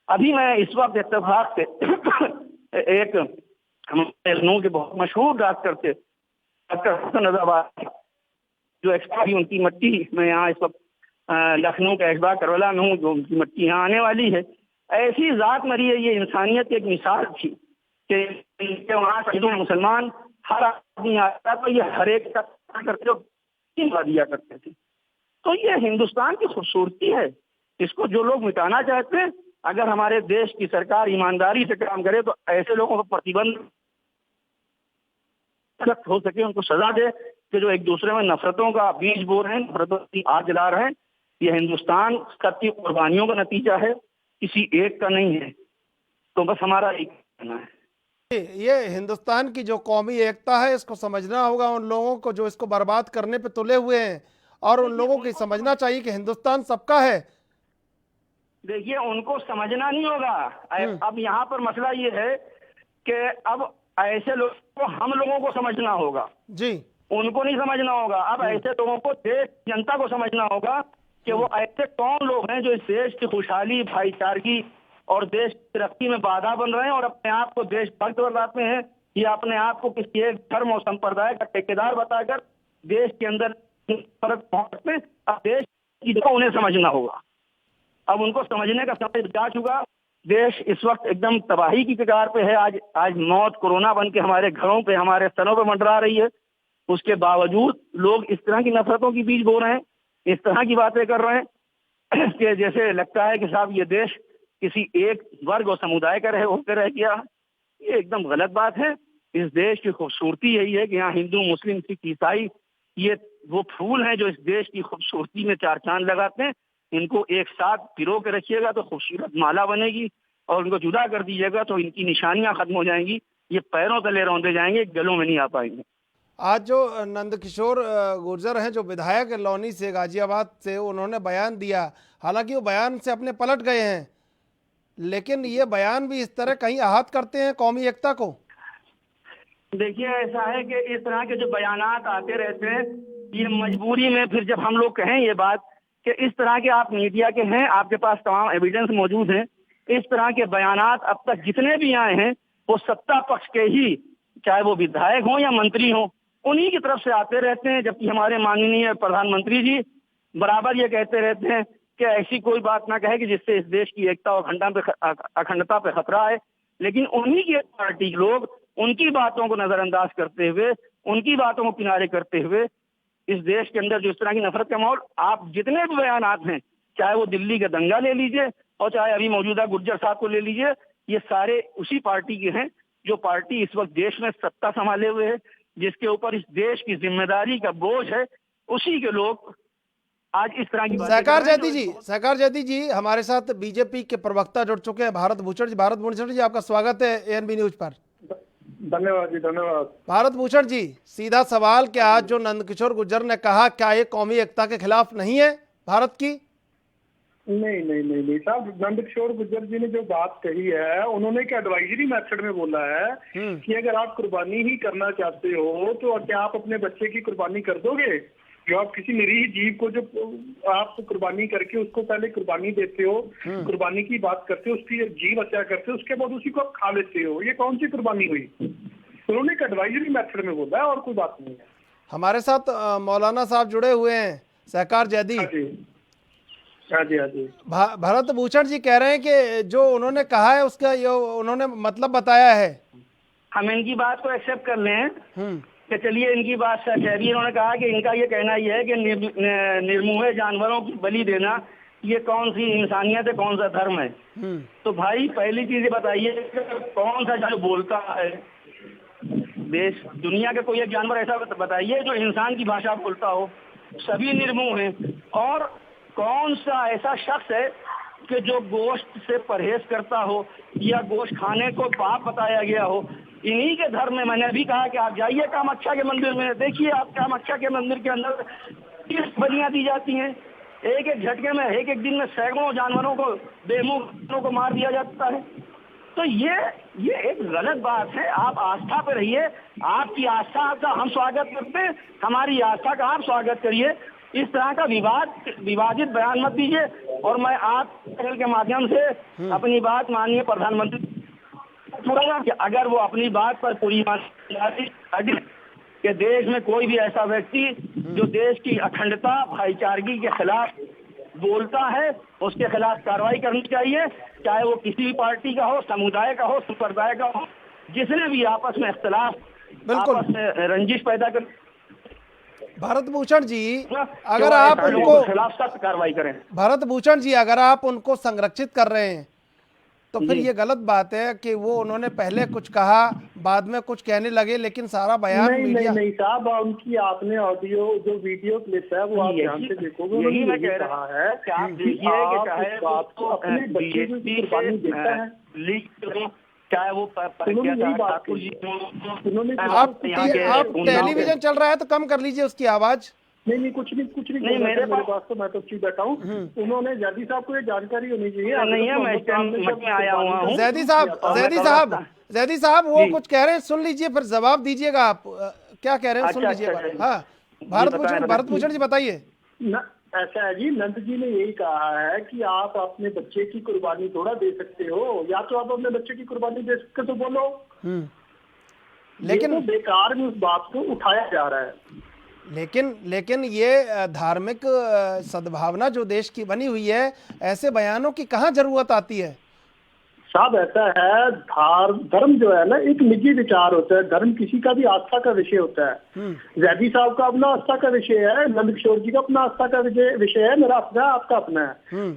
अभी मैं इस वक्त इत्तेफाक से एक हमारे लखनऊ के बहुत मशहूर डॉक्टर थे, डॉक्टर हसन रजाबाद, जो एक्सपायरी उनकी मट्टी में यहाँ इस वक्त लखनऊ के ऐशबाग करबला में हूँ, जो उनकी मट्टी यहाँ आने वाली है। ऐसी जात मरी है, ये इंसानियत की एक मिसाल थी कि वहाँ हिंदू मुसलमान हर आदमी आता तो ये हर एक का करते दिया करते थे। तो ये हिंदुस्तान की खूबसूरती है, इसको जो लोग मिटाना चाहते हैं, अगर हमारे देश की सरकार ईमानदारी से काम करे तो ऐसे लोगों को प्रतिबंध हो सके, उनको सजा दे कि जो एक दूसरे में नफरतों का बीज बो रहे हैं, नफरतों की आग जला रहे हैं। ये हिंदुस्तान सबकी कुर्बानियों का नतीजा है, किसी एक का नहीं है। तो बस हमारा एक कहना है, ये हिंदुस्तान की जो कौमी एकता है इसको समझना होगा उन लोगों को जो इसको बर्बाद करने पे तुले हुए हैं, और उन लोगों को समझना चाहिए कि हिंदुस्तान सबका है। देखिए उनको समझना नहीं होगा। अब यहाँ पर मसला ये है कि अब ऐसे लोगों को हम लोगों को समझना होगा जी, उनको नहीं समझना होगा। अब ऐसे लोगों को देश जनता को समझना होगा कि वो ऐसे कौन लोग हैं जो इस देश की खुशहाली, भाईचारगी और देश की तरक्की में बाधा बन रहे हैं और अपने आप को देशभक्त बताते हैं, या अपने आप को किसी एक धर्म और संप्रदाय का ठेकेदार बताकर देश के अंदर फर्क पहुंचते। अब देश की जगह उन्हें समझना होगा। अब उनको समझने का समय जा चुका। देश इस वक्त एकदम तबाही की कगार पे है। आज मौत कोरोना बन के हमारे घरों पे, हमारे स्तनों पे मंडरा रही है। उसके बावजूद लोग इस तरह की नफरतों की बीज बो रहे हैं, इस तरह की बातें कर रहे हैं कि जैसे लगता है कि साहब ये देश किसी एक वर्ग और समुदाय का होकर रह गया। ये एकदम गलत बात है। इस देश की खूबसूरती यही है कि यहाँ हिंदू, मुस्लिम, सिख, ईसाई ये वो फूल हैं जो इस देश की खूबसूरती में चार चांद लगाते हैं। इनको एक साथ पिरो के रखिएगा तो खूबसूरत माला बनेगी, और इनको जुदा कर दीजिएगा तो इनकी निशानियां खत्म हो जाएंगी। ये पैरों तले रौंदे जाएंगे, गलों में नहीं आ पाएंगे। आज जो नंदकिशोर गुर्जर हैं, जो विधायक लौनी से, गाजियाबाद से, उन्होंने बयान दिया, हालांकि वो बयान से अपने पलट गए हैं, लेकिन ये बयान भी इस तरह कहीं आहत करते हैं कौमी एकता को। देखिए ऐसा है कि इस तरह के जो बयानात आते रहते हैं, ये मजबूरी में फिर जब हम लोग कहें ये बात कि इस तरह के आप मीडिया के हैं, आपके पास तमाम एविडेंस मौजूद हैं, इस तरह के बयानात अब तक जितने भी आए हैं वो सत्ता पक्ष के ही, चाहे वो विधायक हों या मंत्री हों, उन्हीं की तरफ से आते रहते हैं। जबकि हमारे माननीय प्रधानमंत्री जी बराबर ये कहते रहते हैं कि ऐसी कोई बात ना कहे कि जिससे इस देश की एकता और अखंडता पे खतरा है। लेकिन उन्हीं की पार्टी लोग उनकी बातों को नजरअंदाज करते हुए, उनकी बातों को किनारे करते हुए इस देश के अंदर जो इस तरह की नफरत का माहौल, आप जितने भी बयानात हैं, चाहे वो दिल्ली का दंगा ले लीजिए और चाहे अभी मौजूदा गुर्जर साहब को ले लीजिए, ये सारे उसी पार्टी के हैं जो पार्टी इस वक्त देश में सत्ता संभाले हुए है, जिसके ऊपर इस देश की जिम्मेदारी का बोझ है। उसी के लोग आज इस तरह की सहकार जयती जी हमारे साथ बीजेपी के प्रवक्ता जुड़ चुके हैं, भारत भूषण जी। भारत भूषण जी, आपका स्वागत है एएनबी न्यूज पर। धन्यवाद जी, धन्यवाद। भारत भूषण जी, सीधा सवाल कि आज जो नंदकिशोर गुर्जर ने कहा, क्या ये कौमी एकता के खिलाफ नहीं है भारत की? नहीं साहब, नंदकिशोर गुर्जर जी ने जो बात कही है, उन्होंने एक एडवाइजरी मेथड में बोला है कि अगर आप कुर्बानी ही करना चाहते हो तो क्या आप अपने बच्चे की कुर्बानी कर दोगे? जो आप किसी निरीह जीव को जो आप कुर्बानी करके उसको पहले कुर्बानी देते हो, कुर्बानी की बात करते हो, उसकी जीव हत्या करते हो, उसके बाद उसी को आप खा लेते हो, ये कौन सी कुर्बानी हुई? उन्होंने एक एडवाइजरी मेथड में बोला है और कोई बात नहीं है। हमारे साथ मौलाना साहब जुड़े हुए हैं, सहकार जैदी। हाँ जी। भरत भूषण जी कह रहे हैं कि जो उन्होंने कहा है उसका ये उन्होंने मतलब बताया है। हम इनकी बात को एक्सेप्ट कर लें कि चलिए इनकी बात सच है। अभी इन्होंने कहा कि इनका ये कहना ये है कि निर्मुहे जानवरों की बलि देना ये कौन सी इंसानियत है, कौन सा धर्म है? तो भाई पहली चीज ये बताइए कौन सा जो बोलता है देश दुनिया का कोई एक जानवर ऐसा बताइए जो इंसान की भाषा बोलता हो। सभी निर्मुह हैं। और कौन सा ऐसा शख्स है कि जो गोश्त से परहेज करता हो या गोश्त खाने को पाप बताया गया हो। इन्हीं के धर्म में मैंने अभी कहा कि आप जाइए कामाख्या के मंदिर में, देखिए आप कामाख्या के मंदिर के अंदर किस बलियां दी जाती हैं। एक एक झटके में, एक एक दिन में सैकड़ों जानवरों को, बेमुखों को मार दिया जाता है। तो ये एक गलत बात है। आप आस्था पे रहिए, आपकी आस्था का हम स्वागत करते हैं, हमारी आस्था का आप स्वागत करिए। इस तरह का विवादित बयान मत दीजिए। और मैं आप चैनल के माध्यम से अपनी बात माननीय प्रधानमंत्री कि अगर वो अपनी बात पर पूरी कि देश में कोई भी ऐसा व्यक्ति जो देश की अखंडता, भाईचारगी के खिलाफ बोलता है, उसके खिलाफ कार्रवाई करनी चाहिए, चाहे वो किसी भी पार्टी का हो, समुदाय का हो, संप्रदाय का हो, जिसने भी आपस में इख्तिलाफ, आपस में रंजिश पैदा कर। भरत भूषण जी, अगर आप उनको खिलाफ सख्त कार्रवाई करें। भरत भूषण जी, अगर आप उनको संरक्षित कर रहे हैं तो फिर ये गलत बात है कि वो उन्होंने पहले कुछ कहा, बाद में कुछ कहने लगे, लेकिन सारा बयान मीडिया। नहीं साहब, उनकी आपने ऑडियो जो वीडियो क्लिप है वो आप ध्यान से देखोगे। यही मैं कह रहा है कि आप देखिए कि चाहे आपको अपने बच्चे की कुर्बानी देता है, चाहे वो आप टेलीविजन चल रहा है तो कम कर लीजिए उसकी आवाज। नहीं कुछ नहीं मेरे पास तो मैं तो चुप बैठा हूँ। उन्होंने जैदी साहब को ये जानकारी होनी चाहिए। नहीं है, मैं आया हुआ हूँ। जैदी साहब वो कुछ कह रहे हैं, सुन लीजिए फिर जवाब दीजिएगा। आप क्या कह रहे हैं सुन लीजिएगा। हाँ, भारत भूषण जी बताइए। ऐसा है जी, नंद जी ने यही कहा है कि आप अपने बच्चे की कुर्बानी थोड़ा दे सकते हो, या तो आप अपने बच्चे की कुर्बानी दे सकते तो बोलो। लेकिन बेकार में उस बात को उठाया जा रहा है। लेकिन ये धार्मिक सद्भावना जो देश की बनी हुई है, ऐसे बयानों की कहाँ जरूरत आती है साहब? ऐसा है, धर्म जो है ना एक निजी विचार होता है, धर्म किसी का भी आस्था का विषय होता है। जैदी साहब का अपना आस्था का विषय है, नंद किशोर जी का अपना आस्था का विषय है, मेरा अपना, आपका अपना है।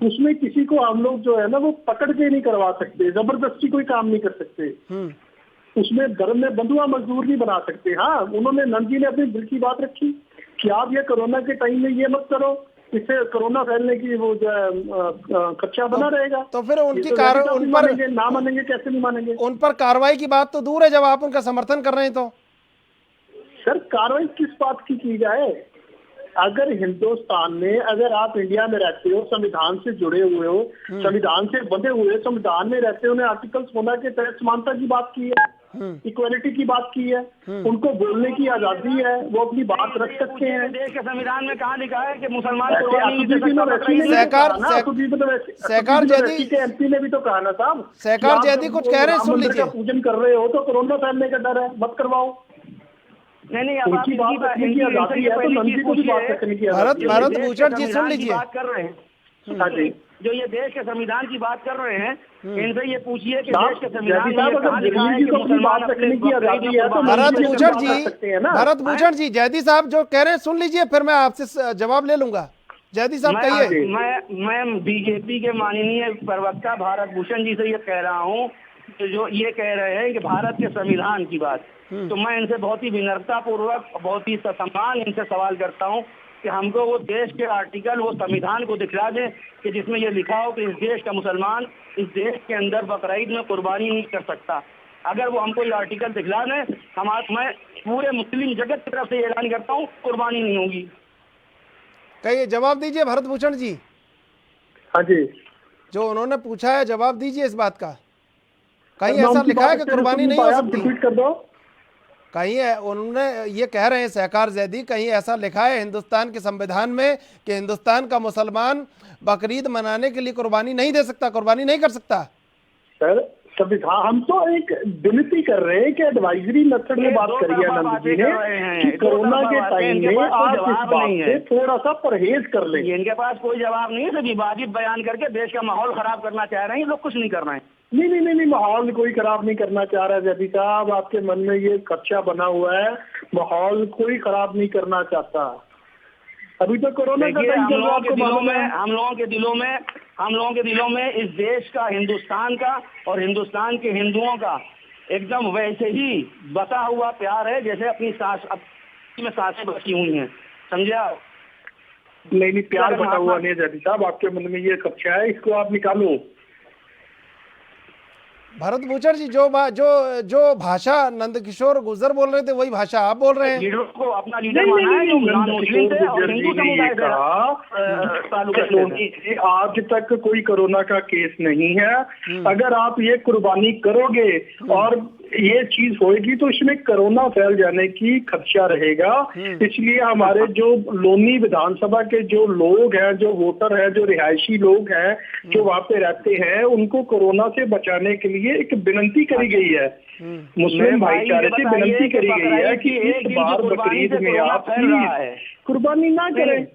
उसमें किसी को हम लोग जो है ना वो पकड़ के नहीं करवा सकते, जबरदस्ती कोई काम नहीं कर सकते। उसमें धर्म में बंधुआ मजदूर नहीं बना सकते। हाँ, उन्होंने, नंद जी ने अपने दिल की बात रखी कि आप ये कोरोना के टाइम में ये मत करो, इससे कोरोना फैलने की वो जो खर्चा बना रहेगा। तो फिर उनकी उन पर ना मानेंगे, कैसे नहीं मानेंगे? उन पर कार्रवाई की बात तो दूर है, जब आप उनका समर्थन कर रहे हैं तो। सर, कार्रवाई किस बात की जाए? अगर हिंदुस्तान में, अगर आप इंडिया में रहते हो, संविधान से जुड़े हुए हो, संविधान से बंधे हुए, संविधान में रहते हो, आर्टिकल 16 के तहत समानता की बात की है, इक्वालिटी की बात की है, उनको बोलने की आजादी है, वो अपनी बात रख सकते हैं। देश के संविधान में कहाँ लिखा है कि मुसलमान सहकार जैदी के एमपी ने भी तो कहा ना साहब। सहकार जैदी कुछ कह रहे हैं, सुन लीजिए। पूजन कर रहे हो तो कोरोना फैलने का डर है, मत करवाओ। नहीं, उनकी बात रखने की आजादी है तो नंदी को भी बात रखने की आजादी है। भरत भूषण जी सुन लीजिए, बात कर रहे हैं। हाँ जी, जो ये देश के संविधान की बात कर रहे हैं, इनसे ये पूछिए कि देश के संविधान में कहाँ लिखा है कि मुसलमान अपनी आजादी है। भरत भूषण जी, जैदी साहब जो कह रहे हैं सुन लीजिए, फिर मैं आपसे जवाब ले लूंगा। जैदी साहब कहिए। मैं बीजेपी के माननीय प्रवक्ता भारत भूषण जी से ये कह रहा हूँ कि जो ये कह रहे हैं कि भारत के संविधान की बात, तो मैं इनसे बहुत ही विनम्रता पूर्वक, बहुत ही सम्मान इनसे सवाल करता हूँ कि हमको वो देश के आर्टिकल, वो संविधान को दिखला दें कि जिसमें ये लिखा हो कि इस देश का मुसलमान इस देश के अंदर बकरीद में कुर्बानी नहीं कर सकता। अगर वो हमको ये आर्टिकल दिखला दें, मैं पूरे मुस्लिम जगत की तरफ से ऐलान करता हूँ कुर्बानी नहीं होगी। कहिए, जवाब दीजिए भरत भूषण जी। हाँ जी, जो उन्होंने पूछा है जवाब दीजिए इस बात का। कहीं ऐसा लिखा है कि कुर्बानी नहीं हो सकती? रिपीट कर दो। कहीं है, उन्होंने ये कह रहे हैं सहकार जैदी, कहीं ऐसा लिखा है हिंदुस्तान के संविधान में कि हिंदुस्तान का मुसलमान बकरीद मनाने के लिए कुर्बानी नहीं दे सकता, कुर्बानी नहीं कर सकता? सर, संविधान, हम तो एक विनती कर रहे हैं कि एडवाइजरी मेथड में बात करी है नंद जी ने कि कोरोना के टाइम में आप इस बात से थोड़ा सा परहेज कर लें। इनके पास कोई जवाब नहीं है, सिर्फ विवादित बयान करके देश का माहौल खराब करना चाह रहे हैं। लोग कुछ नहीं कर रहे हैं। नहीं, माहौल कोई खराब नहीं करना चाह रहा है जैदी साहब। आपके मन में ये खदशा बना हुआ है, माहौल कोई खराब नहीं करना चाहता। अभी तो कोरोना का टाइम चल रहा है, आपको मालूम है। हम लोगों के दिलों में इस देश का, हिंदुस्तान का और हिंदुस्तान के हिंदुओं का एकदम वैसे ही बसा हुआ प्यार है जैसे अपनी सांस में सांसें बसी हुई हैं, समझे आप? नहीं, प्यार बना हुआ नहीं है जैदी साहब, आपके मन में ये कक्षा है, इसको आप निकालो। भरत भूषण जी, जो भाषा नंदकिशोर गुर्जर बोल रहे थे वही भाषा आप बोल रहे हैं। लीडर को अपना लीडर माना है, जो नॉन मुस्लिम थे और हिंदू समुदाय से आज तक कोई कोरोना का केस नहीं है। अगर आप ये कुर्बानी करोगे और ये चीज होएगी तो इसमें कोरोना फैल जाने की खदशा रहेगा। इसलिए हमारे जो लोनी विधानसभा के जो लोग हैं, जो वोटर हैं, जो रिहायशी लोग हैं, जो वहाँ पे रहते हैं, उनको कोरोना से बचाने के लिए एक विनंती करी गई है, मुस्लिम भाईचारे से विनंती करी गई है कि इस बार बकरीद में आप कुर्बानी ना करें।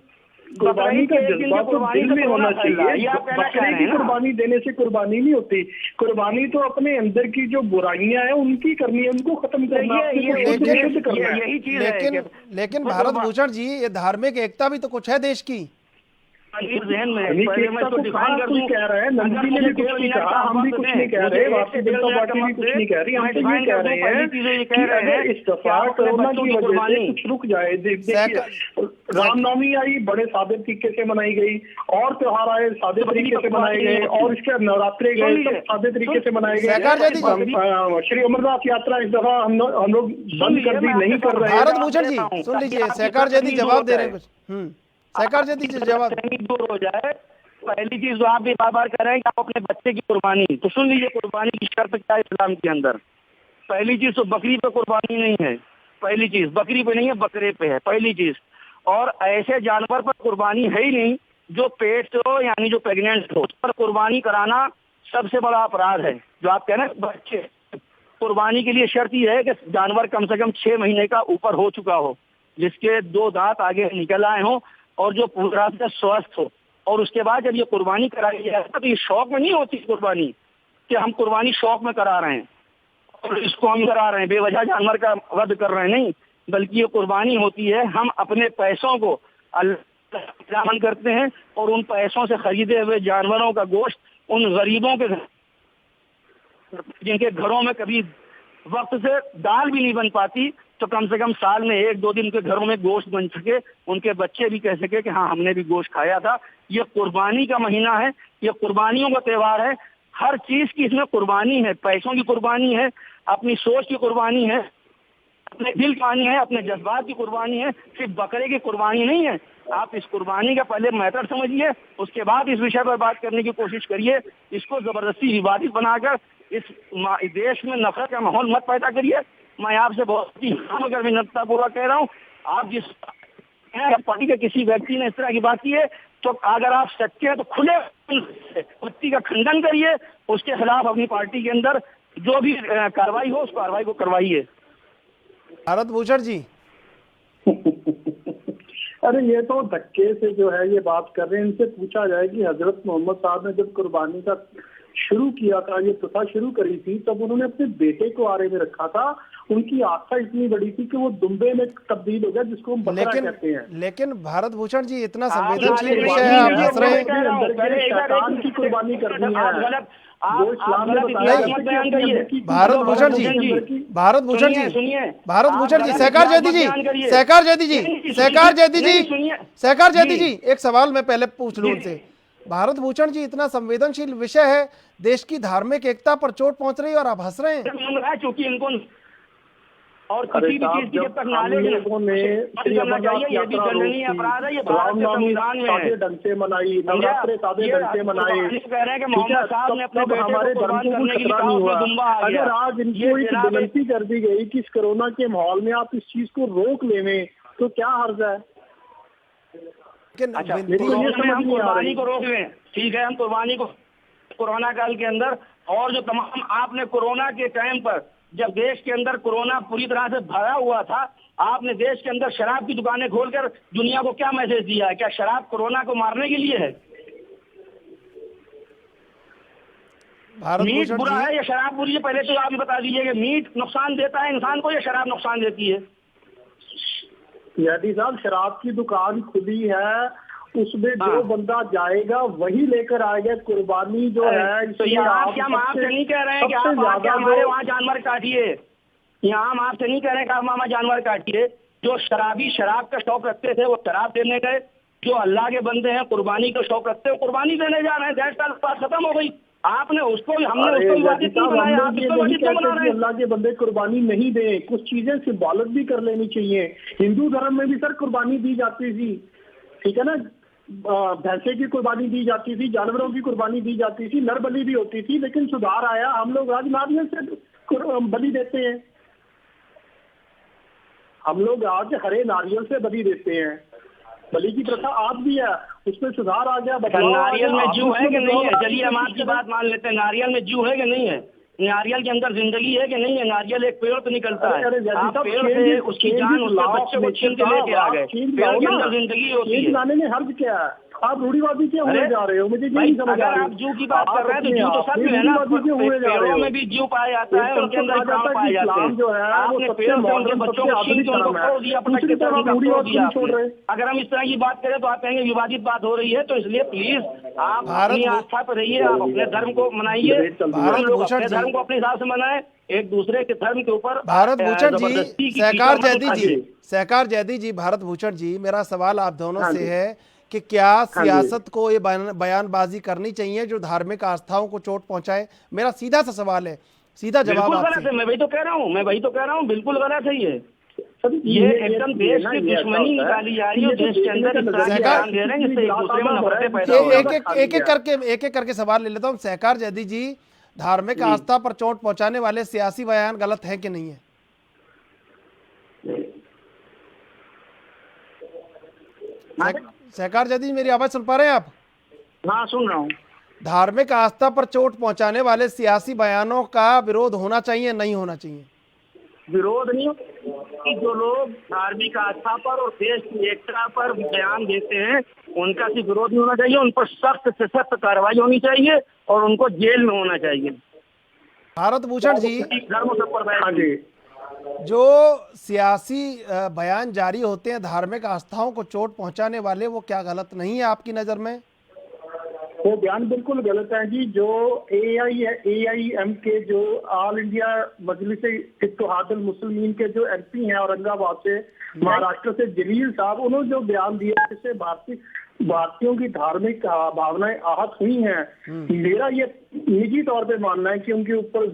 कुर्बानी का जज्बा तो दिल में होना चाहिए। बकरे की कुर्बानी देने से कुर्बानी नहीं होती। कुर्बानी तो अपने अंदर की जो बुराइयां हैं उनकी करनी है, उनको खत्म करना है। लेकिन भारत भूषण जी, ये धार्मिक एकता भी तो कुछ है देश की। जहन में तो डिफाइन कर दूं, कह रहे हैं नंदी ने भी कुछ नहीं कहा, हम भी कुछ नहीं कह रहे, भारतीय जनता पार्टी भी कुछ नहीं कह रही। हम तो ये कह रहे हैं कि अगर इस दफा कोरोना की वजह से कुछ रुक जाए। देखिए, रामनवमी आई, बड़े सादे तरीके से मनाई गई, और त्योहार आए सादे तरीके से मनाए गए, और इसके नवरात्रे गए सब सादे तरीके से मनाए गए। श्री अमरनाथ यात्रा इस दफा हम लोग बंद कर दी, नहीं कर रहे हैं। भारत भूषण जी सुन लीजिए, सहकार जैदी जवाब दे रहे हैं कुछ। सहकार जैदी जवाब दूर हो जाए। पहली चीज जो आप भी बार बार कह रहे हैं कि आप अपने बच्चे की कुर्बानी, तो सुन लीजिए कुर्बानी की शर्त क्या है इस्लाम के अंदर। पहली चीज तो बकरी पे कुर्बानी नहीं है, पहली चीज बकरी पे नहीं है, बकरे पे है पहली चीज। और ऐसे जानवर पर कुर्बानी है ही नहीं जो पेट हो, यानी जो प्रेग्नेंट हो, पर कुर्बानी कराना सबसे बड़ा अपराध है। जो आप कह रहे हैं बच्चे, कुर्बानी के लिए शर्त यह है कि जानवर कम से कम 6 महीने का ऊपर हो चुका हो, जिसके 2 दांत आगे निकल आए हों, और जो पूरा से स्वस्थ हो। और उसके बाद जब ये कुर्बानी कराई जाए तो ये शौक में नहीं होती कुर्बानी, कि हम कुर्बानी शौक में करा रहे हैं और इसको हम करा रहे हैं, बेवजह जानवर का वध कर रहे हैं, नहीं, बल्कि ये कुर्बानी होती है हम अपने पैसों को अल्लाह करते हैं और उन पैसों से खरीदे हुए जानवरों का गोश्त उन गरीबों के जिनके घरों में कभी वक्त से दाल भी नहीं बन पाती, तो कम से कम साल में 1-2 दिन के घरों में गोश्त बन सके, उनके बच्चे भी कह सके कि हाँ हमने भी गोश्त खाया था। ये कुर्बानी का महीना है, ये कुर्बानियों का त्यौहार है। हर चीज की इसमें कुर्बानी है, पैसों की कुर्बानी है, अपनी सोच की कुर्बानी है, अपने दिल की कुर्बानी है, अपने जज्बात की कुर्बानी है, सिर्फ बकरे की कुर्बानी नहीं है। आप इस कुर्बानी का पहले मैटर समझिए, उसके बाद इस विषय पर बात करने की कोशिश करिए। इसको जबरदस्ती विवादित बनाकर इस देश में नफरत का माहौल मत पैदा करिए। मैं आपसे बहुत ही अगर विनम्रता पूर्वक कह रहा हूँ, आप जिस पार्टी के किसी व्यक्ति ने इस तरह की बात की है, तो अगर आप सच्चे हैं तो खुले व्यक्ति का खंडन करिए, उसके खिलाफ अपनी पार्टी के अंदर जो भी कार्रवाई हो उस कार्रवाई को करवाइए। भारत भूषण जी अरे ये तो धक्के से जो है ये बात कर रहे हैं, इनसे पूछा जाए कि हजरत मोहम्मद साहब ने जब कुर्बानी का शुरू किया था, ये प्रथा शुरू करी थी, तब उन्होंने अपने बेटे को आरे में रखा था। उनकी आस्था इतनी बड़ी थी कि वो दुम्बे में तब्दील हो गया, जिसको हम बकरा कहते हैं। लेकिन भारत भूषण जी इतना संवेदनशील विषय है, आप हंस रहे हैं। शैतान की कुर्बानी करनी है। भारत भूषण जी, भारत भूषण जी, भारत भूषण जी, सहकार जैदी जी, सहकार जैदी जी, सहकार जैदी जी, सहकार जैदी जी, एक सवाल मैं पहले पूछ लूं उनसे। भारत भूषण जी, इतना संवेदनशील विषय है, देश की धार्मिक एकता पर चोट पहुंच रही है और आप हंस रहे हैं। चूंकि इनको और किसी भी चीज की जब तक नॉलेज ये भी दंडनीय अपराध है, ये भारत के संविधान में है। ढंग से मनाई, नवरात्रे सादे ढंग से मनाए, कह रहे हैं कि मोहम्मद साहब ने अपने बेटे हमारे को धर्म को कुछ खतरा नहीं हुआ। अगर आज इनको एक विनती कर दी गई कि इस कोरोना के माहौल में आप इस चीज को रोक लेवें, तो क्या हर्ज है? अच्छा, हम कुर्बानी को रोक लें, ठीक है, हम कुर्बानी को कोरोना काल के अंदर, और जो तमाम आपने कोरोना के टाइम पर जब देश के अंदर कोरोना पूरी तरह से भरा हुआ था, आपने देश के अंदर शराब की दुकानें खोलकर दुनिया को क्या मैसेज दिया है? क्या शराब कोरोना को मारने के लिए है? मीट बुरा है या शराब बुरी है? पहले तो आप बता दीजिए कि मीट नुकसान देता है इंसान को या शराब नुकसान देती है? यादी साहब, शराब की दुकान खुली है, उसमें जो बंदा जाएगा वही लेकर आएगा। कुर्बानी जो है, तो यहाँ क्या हम आपसे नहीं कह रहे हैं कि आप हमारे वहाँ जानवर काटिए, यहाँ हम आपसे नहीं कह रहे हैं कि आप वहाँ जानवर काटिए। जो शराबी शराब का शौक रखते थे वो शराब देने गए, जो अल्लाह के बंदे हैं, कुर्बानी का शौक रखते हैं, कुर्बानी देने जा रहे हैं, दैट बात खत्म हो गई। आपने उसको, हमने उसको विवादित नहीं बनाया, आप इसको विवादित क्यों बना रहे हैं? अल्लाह के बंदे कुर्बानी नहीं दें, कुछ चीजें सिंबॉलिक भी कर लेनी चाहिए। हिंदू धर्म में भी सर कुर्बानी दी जाती थी, ठीक है ना, भैंसे की कुर्बानी दी जाती थी, जानवरों की कुर्बानी दी जाती थी, नर बलि भी होती थी, लेकिन सुधार आया, हम लोग आज नारियल से बलि देते हैं, हम लोग आज हरे नारियल से बलि देते हैं। बलि की प्रथा आज भी है, उसमें सुधार आ गया, बदलाव। नारियल में जीव है कि नहीं है? चलिए हम आपकी बात मान लेते हैं, नारियल में जीव है कि नहीं है? नारियल के अंदर जिंदगी है कि नहीं है? नारियल एक पेड़ तो निकलता है, आप पेड़ से उसकी जान उसके बच्चे को छीन के लेके आ गए, पेड़ के अंदर जिंदगी होती है। लाने में हर्ज क्या है? आप रूढ़िवादी क्यों हुए जा रहे हो? मुझे ये नहीं समझ आ रहा। अगर आप जू की बात कर रहे हैं तो जू तो सब है ना, पेड़ों में भी जीव पाया जाता है, उनके अंदर प्राण पाए जाते हैं। जो है आपने पेड़ों से उनके बच्चों को छीन के उनको खो दिया, पटक के खो दिया आपने। अगर हम इस तरह की बात करें तो आप कहेंगे विवादित बात हो रही है, तो इसलिए प्लीज आप अपनी आस्था पर रहिए, आप अपने धर्म को मनाइए, हम लोग अपने धर्म को अपने हिसाब से मनाएं, एक दूसरे के धर्म के ऊपर। भारत भूषण जी, सहकार जैदी जी, भारत भूषण जी, मेरा सवाल आप दोनों से है कि क्या सियासत को ये बयानबाजी करनी चाहिए जो धार्मिक आस्थाओं को चोट पहुंचाए? मेरा सीधा सा सवाल है, सीधा जवाब आपसे। मैं वही तो कह रहा हूँ, बिल्कुल गलत है ये एकदम देश की दुश्मनी निकाली जा रही है, देश के अंदर ध्यान दे रहे हैं, जिससे एक दूसरे में नफरतें पैदा हो रही हैं। एक एक करके सवाल ले लेता हूँ। सहकार जैदी जी, धार्मिक आस्था पर चोट पहुंचाने वाले सियासी बयान गलत है कि नहीं है? सहकार जैदी, मेरी आवाज सुन पा रहे हैं आप? हाँ, सुन रहा हूँ। धार्मिक आस्था पर चोट पहुंचाने वाले सियासी बयानों का विरोध होना चाहिए, नहीं होना चाहिए? विरोध नहीं, कि जो लोग धार्मिक आस्था पर और देश की एकता पर बयान देते हैं उनका सिर्फ विरोध नहीं होना चाहिए, उन पर सख्त से सख्त कार्रवाई होनी चाहिए और उनको जेल में होना चाहिए। भारत भूषण जी, जो सियासी बयान जारी होते हैं धार्मिक आस्थाओं को चोट पहुंचाने वाले, वो क्या गलत नहीं है आपकी नजर में? वो बयान बिल्कुल गलत है जी। जो AIM के जो ऑल इंडिया मजलिस इत्तेहादुल मुस्लिमीन के जो MP हैं औरंगाबाद से, महाराष्ट्र से, जलील साहब, उन्होंने जो बयान दिया जिससे भारतीयों की धार्मिक भावनाएं आहत हुई हैं, मेरा ये निजी तौर पे मानना है कि उनके ऊपर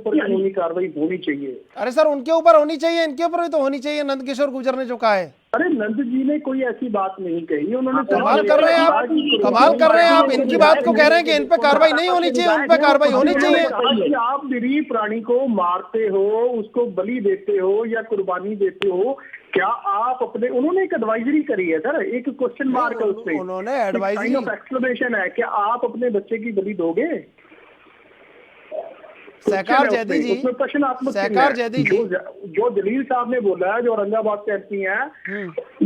कानूनी कार्रवाई होनी चाहिए। अरे सर, उनके ऊपर होनी चाहिए, इनके ऊपर भी तो होनी चाहिए। नंदकिशोर गुर्जर ने जो कहा है। अरे नंद जी ने कोई ऐसी बात नहीं कही, उन्होंने कमाल कर रहे हैं आप, कमाल कर रहे हैं आप। इनकी बात को कह रहे हैं कि इन पे कार्रवाई नहीं होनी चाहिए, उन पे कार्रवाई होनी चाहिए। आप निरीह प्राणी को मारते हो, उसको बलि देते हो या कुर्बानी देते हो, क्या आप अपने, उन्होंने एक एडवाइजरी करी है सर, एक क्वेश्चन मार्क है उसपे, उन्होंने एडवाइजरी एक्सक्लेमेशन है, क्या आप अपने बच्चे की बलि दोगे? सहकार जैदी जी, सहकार जैदी जी, जो जलील साहब ने बोला है, जो औरंगाबाद से MP हैं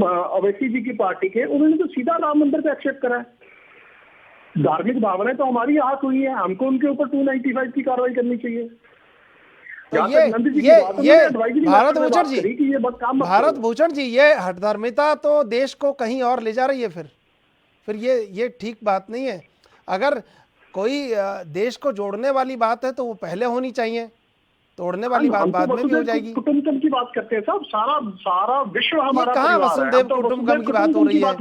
अवैसी जी की पार्टी के, उन्होंने तो सीधा राम मंदिर पे एक्सेप्ट करा है। धार्मिक भावनाएं तो हमारी आहत हुई है, हमको उनके ऊपर 295 की कार्रवाई करनी चाहिए। ये भारत भूषण जी, भारत भूषण जी, ये हठधर्मिता तो देश को कहीं और ले जा रही है। फिर ये ठीक बात नहीं है। अगर कोई देश को जोड़ने वाली बात है तो वो पहले होनी चाहिए, तोड़ने वाली बात बाद में भी हो जाएगी। कुटुंबकम की बात करते हैं साहब, सारा विश्व हमारा। कहाँ वसुदेव कुटुंबकम की बात हो रही है?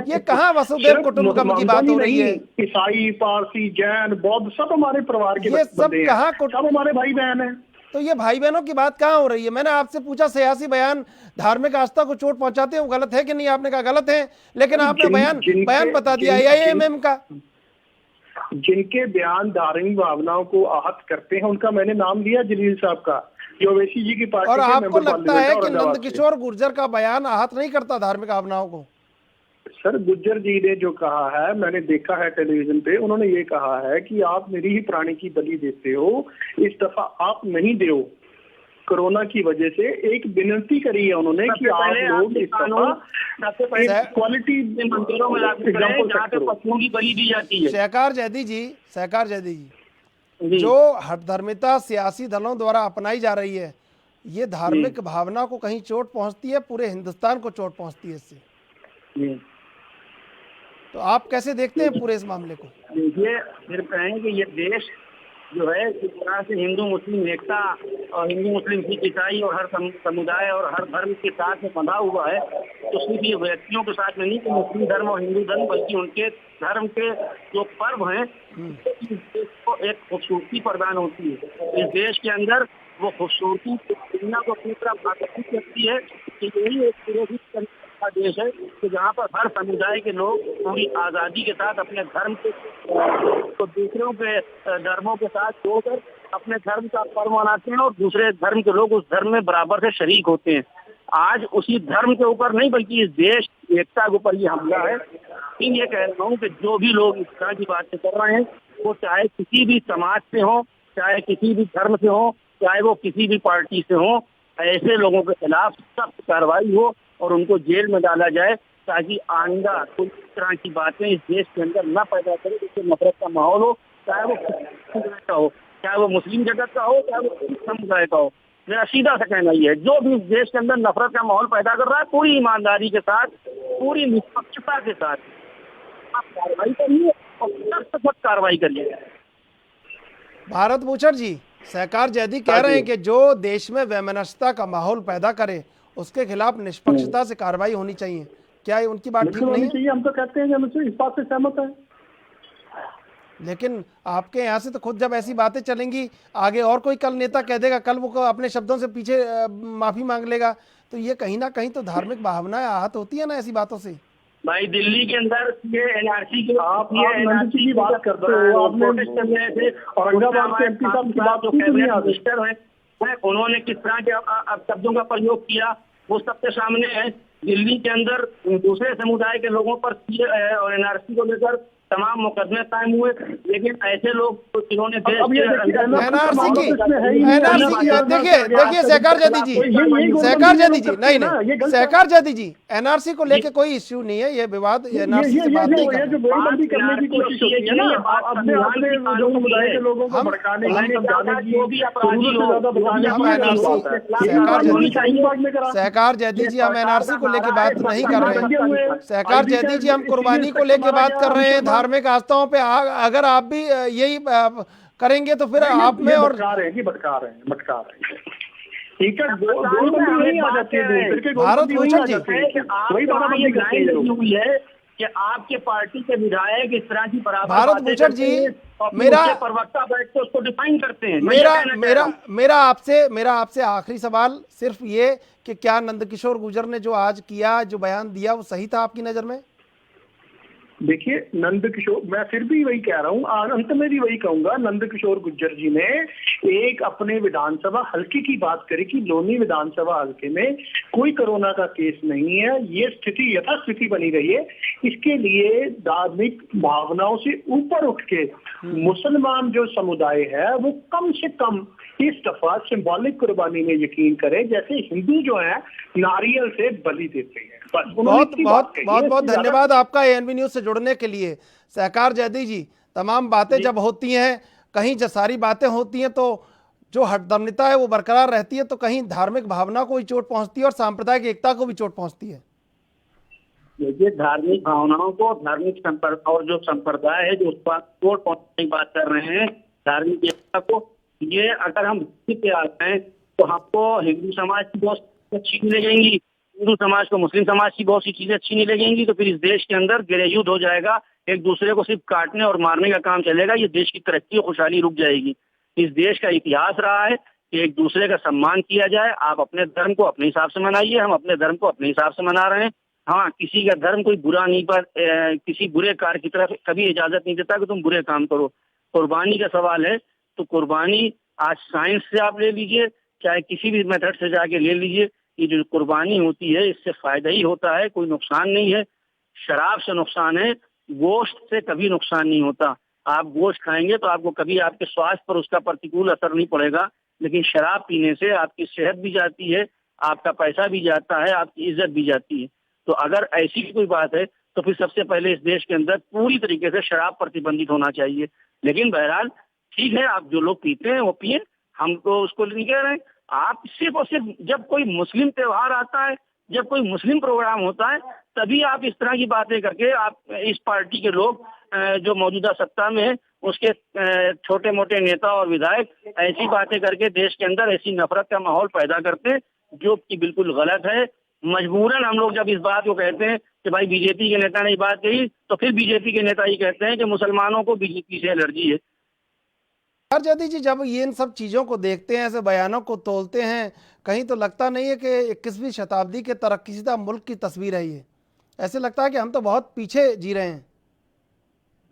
ये कहाँ वसुदेव कुटुंबकम की बात हो रही है? ईसाई, पारसी, जैन, बौद्ध सब हमारे परिवार के, ये सब कहाँ, सब हमारे भाई बहन है। तो ये भाई बहनों की बात कहाँ हो रही है? मैंने आपसे पूछा सियासी बयान धार्मिक आस्था को चोट पहुंचाते हैं, वो गलत है कि नहीं? आपने कहा गलत है, लेकिन आपने बयान बता दिया AIM का। जिनके बयान धार्मिक भावनाओं को आहत करते हैं उनका मैंने नाम लिया, जलील साहब का, जो अवैसी जी की पार्टी। और आपको लगता है कि नंदकिशोर गुर्जर का बयान आहत नहीं करता धार्मिक भावनाओं को? सर, गुर्जर जी ने जो कहा है, मैंने देखा है टेलीविजन पे, उन्होंने ये कहा है कि आप निरीह प्राणी की बलि देते हो, इस दफा आप नहीं दो। कोरोना की वजह से एक विनती करी है उन्होंने कि आप लोग इस दफा क्वालिटी मंदिरों में पशुओं की बलि दी जाती है। सहकार जैदी जी, जो हठधर्मिता सियासी दलों द्वारा अपनाई जा रही है, ये धार्मिक भावना को कहीं चोट पहुंचती है, पूरे हिंदुस्तान को चोट पहुंचती है इससे। तो आप कैसे देखते हैं पूरे इस मामले को? देखिए, मेरे कहें कि ये देश जो है जिस तरह से हिंदू मुस्लिम एकता और हिंदू मुस्लिम सिख ईसाई और हर समुदाय और हर धर्म के साथ में बंधा हुआ है, तो सिर्फ ये व्यक्तियों के साथ में नहीं कि मुस्लिम धर्म और हिंदू धर्म, बल्कि उनके धर्म के जो पर्व हैं इस देश को एक खूबसूरती प्रदान होती है। इस देश के अंदर वो खूबसूरती दुनिया को अपनी तरफ आकर्षित करती है कि यही एक सुरक्षित का देश है कि जहाँ पर हर समुदाय के लोग पूरी आज़ादी के साथ अपने धर्म के तो दूसरों के धर्मों के साथ जोड़कर अपने धर्म का पर्व मनाते हैं और दूसरे धर्म के लोग उस धर्म में बराबर से शरीक होते हैं। आज उसी धर्म के ऊपर नहीं बल्कि इस देश की एकता के ऊपर ये हमला है। लेकिन ये कह रहा हूँ कि जो भी लोग इस तरह की बातें कर रहे हैं वो चाहे किसी भी समाज से हो, चाहे किसी भी धर्म से हो, चाहे वो किसी भी पार्टी से हो, ऐसे लोगों के खिलाफ सख्त कार्रवाई हो और उनको जेल में डाला जाए ताकि आइंदा कोई इस तरह की बातें इस देश के अंदर न पैदा करे, जिससे नफरत का माहौल हो, चाहे वो किसी का हो, चाहे वो मुस्लिम जगत का हो, चाहे वो सिख समुदाय का हो। मेरा सीधा सा कहना ये है, जो भी इस देश के अंदर नफरत का माहौल पैदा कर रहा है, पूरी ईमानदारी के साथ, पूरी निष्पक्षता के साथ आप कार्रवाई करिए और सख्त सख्त कार्रवाई करिए। भारत भूषण जी, सहकार जैदी कह रहे हैं कि जो देश में वैमनस्यता का माहौल पैदा करे उसके खिलाफ निष्पक्षता से कार्रवाई होनी चाहिए। क्या ये उनकी बात ठीक नहीं है? हम तो कहते हैं कि इस बात से सहमत है। लेकिन आपके यहाँ से तो खुद जब ऐसी बातें चलेंगी, आगे और कोई कल नेता कह देगा, कल वो अपने शब्दों से पीछे माफी मांग लेगा, तो ये कहीं ना कहीं तो धार्मिक भावनाएं आहत होती है ना ऐसी बातों से। भाई दिल्ली के अंदर ये एनआरसी की आप एनआरसी की बात करते हो, प्रोटेस्ट कर रहे थे औरंगाबाद के एमपी साहब की बात जो कैबिनेट मिनिस्टर है उन्होंने किस तरह के शब्दों का प्रयोग किया वो सबके सामने है। दिल्ली के अंदर दूसरे समुदाय के लोगों पर और एनआरसी को लेकर तमाम मुकदमे कायम हुए, लेकिन ऐसे लोग जिन्होंने एनआरसी की देखिए सहकार जैदी जी, नहीं सहकार जैदी जी, एनआरसी को लेके कोई इश्यू नहीं है, ये विवाद एनआरसी से बात नहीं कर सहकार जैदी जी, हम एनआरसी को लेके बात नहीं कर रहे हैं। सहकार जैदी जी, हम कुर्बानी को लेके बात कर रहे हैं, धार्मिक आस्थाओं पे अगर आप भी यही करेंगे तो फिर आप में और भटका रहे हैं। ठीक है, भारत भूषण जी, हुई है कि आपके पार्टी के विधायक इस तरह की भारत भूषण जी, मेरा प्रवक्ता बैठ के उसको डिफाइन करते हैं। मेरा आपसे आखिरी सवाल सिर्फ ये कि क्या नंदकिशोर गुर्जर ने जो आज किया, जो बयान दिया, वो सही था आपकी नजर में? देखिए, नंदकिशोर, मैं फिर भी वही कह रहा हूँ, अंत में भी वही कहूंगा, नंदकिशोर गुर्जर जी ने एक अपने विधानसभा हल्के की बात करी कि लोनी विधानसभा हल्के में कोई कोरोना का केस नहीं है, ये स्थिति यथास्थिति बनी रही है। इसके लिए धार्मिक भावनाओं से ऊपर उठ के मुसलमान जो समुदाय है वो कम से कम इस दफा सिंबॉलिक कुर्बानी में यकीन करे, जैसे हिंदू जो है नारियल से बलि देते हैं। बहुत धन्यवाद आपका एएनबी न्यूज से जुड़ने के लिए। सहकार जैदी जी, तमाम बातें जब होती हैं, कहीं सारी बातें होती हैं तो जो हठधर्मिता है वो बरकरार रहती है, तो कहीं धार्मिक भावना को भी चोट पहुंचती है और सांप्रदायिक एकता को भी चोट पहुंचती है। देखिए, धार्मिक भावनाओं को, धार्मिक और जो संप्रदाय है जो उस पर चोट पहुंचने की बात कर रहे हैं, धार्मिक एकता को, ये अगर हम पे आते हैं तो हमको हिंदू समाज की बहुत अच्छी चीजें लगेंगी, हिंदू समाज को मुस्लिम समाज की बहुत सी चीजें अच्छी नहीं लगेंगी, तो फिर इस देश के अंदर गृह युद्ध हो जाएगा, एक दूसरे को सिर्फ काटने और मारने का काम चलेगा, ये देश की तरक्की और खुशहाली रुक जाएगी। इस देश का इतिहास रहा है कि एक दूसरे का सम्मान किया जाए। आप अपने धर्म को अपने हिसाब से मनाइए, हम अपने धर्म को अपने हिसाब से मना रहे हैं। हाँ, किसी का धर्म कोई बुरा नहीं, पर किसी बुरे कार्य की तरफ कभी इजाजत नहीं देता कि तुम बुरे काम करो। कुर्बानी का सवाल है तो कुर्बानी आज साइंस से आप ले लीजिए, चाहे किसी भी मेथड से जाके ले लीजिए, ये जो कुर्बानी होती है इससे फायदा ही होता है, कोई नुकसान नहीं है। शराब से नुकसान है, गोश्त से कभी नुकसान नहीं होता। आप गोश्त खाएंगे तो आपको कभी आपके स्वास्थ्य पर उसका प्रतिकूल असर नहीं पड़ेगा, लेकिन शराब पीने से आपकी सेहत भी जाती है, आपका पैसा भी जाता है, आपकी इज्जत भी जाती है। तो अगर ऐसी कोई बात है तो फिर सबसे पहले इस देश के अंदर पूरी तरीके से शराब प्रतिबंधित होना चाहिए। लेकिन बहरहाल ठीक है, आप जो लोग पीते हैं वो पिए, हम तो उसको नहीं कह रहे हैं। आप सिर्फ और सिर्फ जब कोई मुस्लिम त्योहार आता है, जब कोई मुस्लिम प्रोग्राम होता है, तभी आप इस तरह की बातें करके आप इस पार्टी के लोग जो मौजूदा सत्ता में है उसके छोटे मोटे नेता और विधायक ऐसी बातें करके देश के अंदर ऐसी नफरत का माहौल पैदा करते, जो कि बिल्कुल गलत है। मजबूरन हम लोग जब इस बात को कहते हैं कि भाई बीजेपी के नेता ने ये बात कही, तो फिर बीजेपी के नेता ही कहते हैं कि मुसलमानों को बीजेपी से एलर्जी है। हरजदी जी, जब ये इन सब चीज़ों को देखते हैं, ऐसे बयानों को तोलते हैं, कहीं तो लगता नहीं है कि 21वीं शताब्दी के तरक्कीशुदा मुल्क की तस्वीर है ये? ऐसे लगता है कि हम तो बहुत पीछे जी रहे हैं।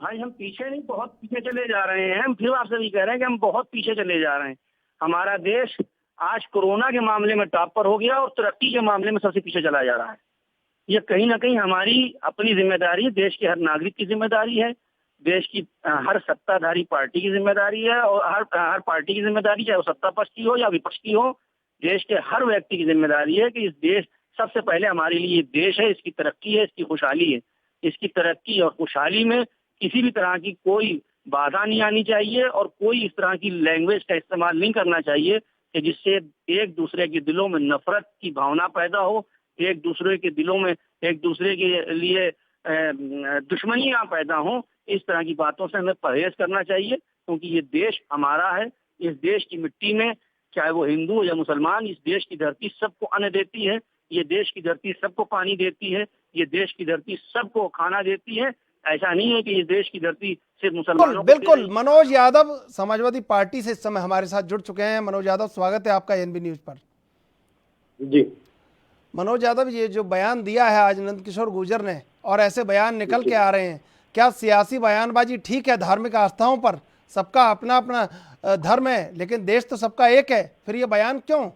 भाई हम पीछे नहीं, बहुत पीछे चले जा रहे हैं। हम फिर आपसे भी कह रहे हैं कि हम बहुत पीछे चले जा रहे हैं। हमारा देश आज कोरोना के मामले में टॉप पर हो गया और तरक्की के मामले में सबसे पीछे चला जा रहा है। ये कहीं ना कहीं हमारी अपनी जिम्मेदारी, देश के हर नागरिक की जिम्मेदारी है, देश की हर सत्ताधारी पार्टी की जिम्मेदारी है, और हर पार्टी की जिम्मेदारी, चाहे वो सत्ता पक्ष की हो या विपक्ष की हो। देश के हर व्यक्ति की जिम्मेदारी है कि इस देश, सबसे पहले हमारे लिए ये देश है, इसकी तरक्की है, इसकी खुशहाली है। इसकी तरक्की और खुशहाली में किसी भी तरह की कोई बाधा नहीं आनी चाहिए और कोई इस तरह की लैंग्वेज का इस्तेमाल नहीं करना चाहिए कि जिससे एक दूसरे के दिलों में नफरत की भावना पैदा हो, एक दूसरे के दिलों में एक दूसरे के लिए दुश्मनियां पैदा हो। इस तरह की बातों से हमें परहेज करना चाहिए, क्योंकि ये देश हमारा है। इस देश की मिट्टी में चाहे वो हिंदू या मुसलमान, इस देश की धरती सबको अन्न देती है। ये देश की धरती सबको पानी देती है। ये देश की धरती सबको खाना देती है। ऐसा नहीं है कि ये देश की धरती सिर्फ मुसलमानों को। बिल्कुल। मनोज यादव समाजवादी पार्टी से इस समय हमारे साथ जुड़ चुके हैं। मनोज यादव, स्वागत है आपका एनबी न्यूज पर। जी मनोज यादव, ये जो बयान दिया है आज नंदकिशोर गुर्जर ने, और ऐसे बयान निकल के आ रहे हैं, क्या सियासी बयानबाजी ठीक है? धार्मिक आस्थाओं पर सबका अपना अपना धर्म है, लेकिन देश तो सबका एक है, फिर ये बयान क्यों?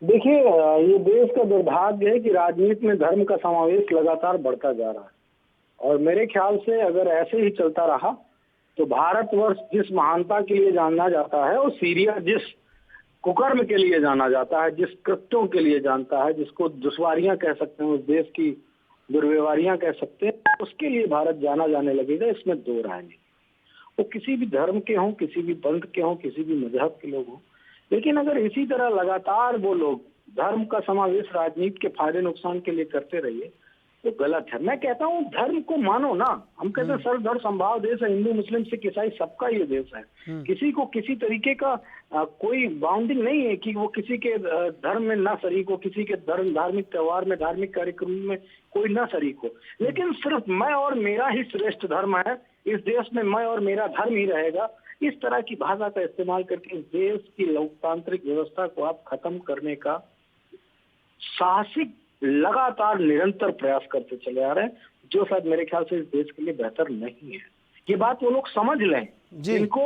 देखिए, ये देश का दुर्भाग्य है कि राजनीति में धर्म का समावेश लगातार बढ़ता जा रहा है, और मेरे ख्याल से अगर ऐसे ही चलता रहा तो भारतवर्ष जिस महानता के लिए जाना जाता है, और सीरिया जिस कुकर्म के लिए जाना जाता है, जिस कृत्यों के लिए जानता है, जिसको दुश्वारियां कह सकते हैं, उस देश की दुर्व्यवहारियां कह सकते हैं, उसके लिए भारत जाना जाने लगेगा। इसमें दो राय नहीं। वो किसी भी धर्म के हों, किसी भी पंथ के हों, किसी भी मजहब के लोग हों, लेकिन अगर इसी तरह लगातार वो लोग धर्म का समावेश राजनीति के फायदे नुकसान के लिए करते रहिए तो गलत है। मैं कहता हूँ धर्म को मानो ना। हम कहते हैं सर्वधर्म समभाव देश है, हिंदू मुस्लिम सिख ईसाई सबका ये देश है। किसी को किसी तरीके का कोई बाउंडिंग नहीं है कि वो किसी के धर्म में ना शरीक हो, किसी के धार्मिक त्योहार में, धार्मिक कार्यक्रम में कोई ना शरीक हो, लेकिन सिर्फ मैं और मेरा ही श्रेष्ठ धर्म है, इस देश में मैं और मेरा धर्म ही रहेगा। इस तरह की भाषा का इस्तेमाल करके इस देश की लोकतांत्रिक व्यवस्था को आप खत्म करने का साहसिक लगातार निरंतर प्रयास करते चले आ रहे हैं, जो शायद मेरे ख्याल से इस देश के लिए बेहतर नहीं है। ये बात वो लोग समझ लें जिनको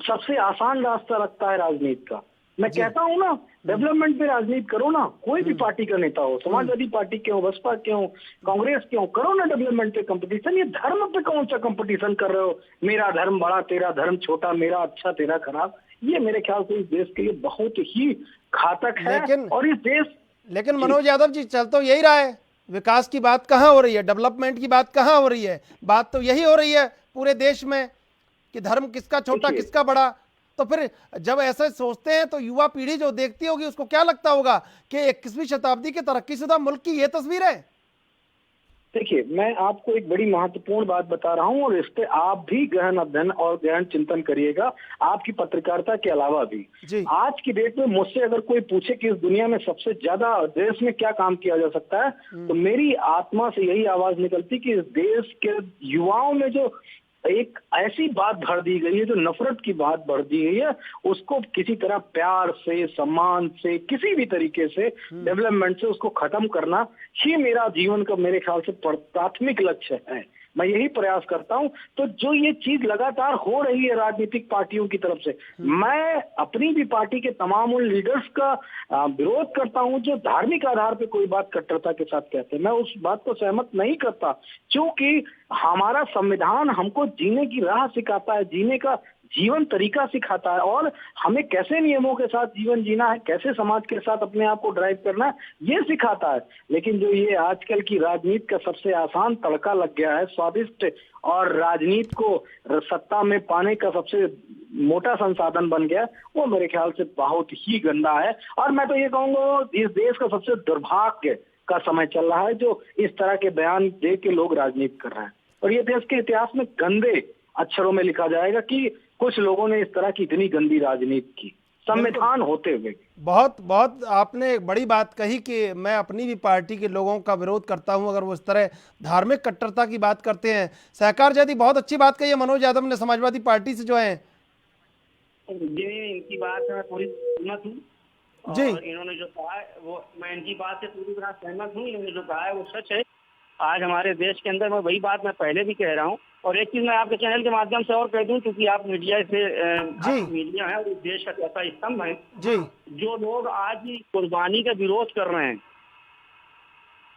सबसे आसान रास्ता लगता है राजनीति का। मैं कहता हूँ ना, डेवलपमेंट पे राजनीति करो ना, कोई भी पार्टी का नेता हो, समाजवादी पार्टी के हो, बसपा के हो, कांग्रेस के हो, करो ना डेवलपमेंट पे कंपटीशन। ये धर्म पे कौन सा कंपटीशन कर रहे हो? मेरा धर्म बड़ा, तेरा धर्म छोटा, मेरा अच्छा, तेरा खराब। ये मेरे ख्याल से इस देश के लिए बहुत ही घातक है। और इस देश लेकिन मनोज यादव जी, चल तो यही रहा है। विकास की बात कहाँ हो रही है? डेवलपमेंट की बात कहाँ हो रही है? बात तो यही हो रही है पूरे देश में कि धर्म किसका छोटा, किसका बड़ा। तो फिर जब ऐसे सोचते हैं तो युवा पीढ़ी जो देखती होगी उसको क्या लगता होगा कि 21वीं शताब्दी के तरक्कीशुदा मुल्क की ये तस्वीर है? देखिए, मैं आपको एक बड़ी महत्वपूर्ण बात बता रहा हूं, और इस पे आप भी गहन अध्ययन और गहन चिंतन करिएगा, आपकी पत्रकारिता के अलावा भी। आज की डेट में मुझसे अगर कोई पूछे कि इस दुनिया में सबसे ज्यादा देश में क्या काम किया जा सकता है, तो मेरी आत्मा से यही आवाज निकलती कि इस देश के युवाओं में जो एक ऐसी बात भर दी गई है, जो नफरत की बात भर दी गई है, उसको किसी तरह प्यार से, सम्मान से, किसी भी तरीके से, डेवलपमेंट से उसको खत्म करना ही मेरा जीवन का, मेरे ख्याल से प्राथमिक लक्ष्य है। मैं यही प्रयास करता हूं। तो जो ये चीज लगातार हो रही है राजनीतिक पार्टियों की तरफ से, मैं अपनी भी पार्टी के तमाम उन लीडर्स का विरोध करता हूं जो धार्मिक आधार पे कोई बात कट्टरता के साथ कहते हैं। मैं उस बात को सहमत नहीं करता, क्योंकि हमारा संविधान हमको जीने की राह सिखाता है, जीने का जीवन तरीका सिखाता है, और हमें कैसे नियमों के साथ जीवन जीना है, कैसे समाज के साथ अपने आप को ड्राइव करना है, ये सिखाता है। लेकिन जो ये आजकल की राजनीति का सबसे आसान तड़का लग गया है, स्वादिष्ट, और राजनीति को सत्ता में पाने का सबसे मोटा संसाधन बन गया, वो मेरे ख्याल से बहुत ही गंदा है। और मैं तो ये कहूंगा, इस देश का सबसे दुर्भाग्य का समय चल रहा है जो इस तरह के बयान दे के लोग राजनीति कर रहे हैं। और ये देश के इतिहास में गंदे अक्षरों में लिखा जाएगा कि कुछ लोगों ने इस तरह की इतनी गंदी राजनीति की, संविधान होते हुए। बहुत बहुत आपने एक बड़ी बात कही कि मैं अपनी भी पार्टी के लोगों का विरोध करता हूं अगर वो इस तरह धार्मिक कट्टरता की बात करते हैं। सहकार जी बहुत अच्छी बात कही है मनोज यादव ने, समाजवादी पार्टी से जो है। जी इनकी बात मैं पूरी सहमत हूँ जी। और इन्होंने जो कहा है वो मैं इनकी बात से पूरी तरह सहमत हूँ। इन्होंने जो कहा है वो सच है। आज हमारे देश के अंदर, मैं वही बात मैं पहले भी कह रहा हूँ, और एक चीज मैं आपके चैनल के माध्यम से और कह दूं, क्योंकि आप मीडिया से आप मीडिया है और इस देश का ऐसा स्तंभ है जी। जो लोग आज कुर्बानी का विरोध कर रहे हैं,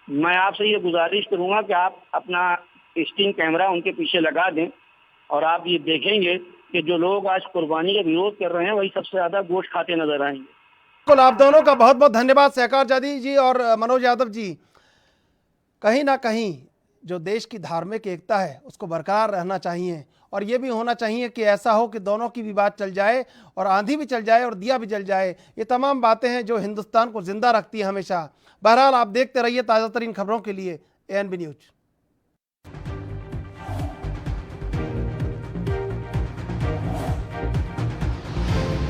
मैं आपसे ये गुजारिश करूंगा कि आप अपना स्टिंग कैमरा उनके पीछे लगा दें और आप ये देखेंगे कि जो लोग आज कुर्बानी का विरोध कर रहे हैं वही सबसे ज्यादा गोश्त खाते नजर आएंगे। बिल्कुल, आप दोनों का बहुत बहुत धन्यवाद, सहकार जादी जी और मनोज यादव जी। कहीं ना कहीं जो देश की धार्मिक एकता है उसको बरकरार रहना चाहिए और ये भी होना चाहिए कि ऐसा हो कि दोनों की भी बात चल जाए और आंधी भी चल जाए और दिया भी जल जाए। ये तमाम बातें हैं जो हिंदुस्तान को जिंदा रखती है हमेशा। बहरहाल आप देखते रहिए ताज़ा तरीन खबरों के लिए ANB न्यूज।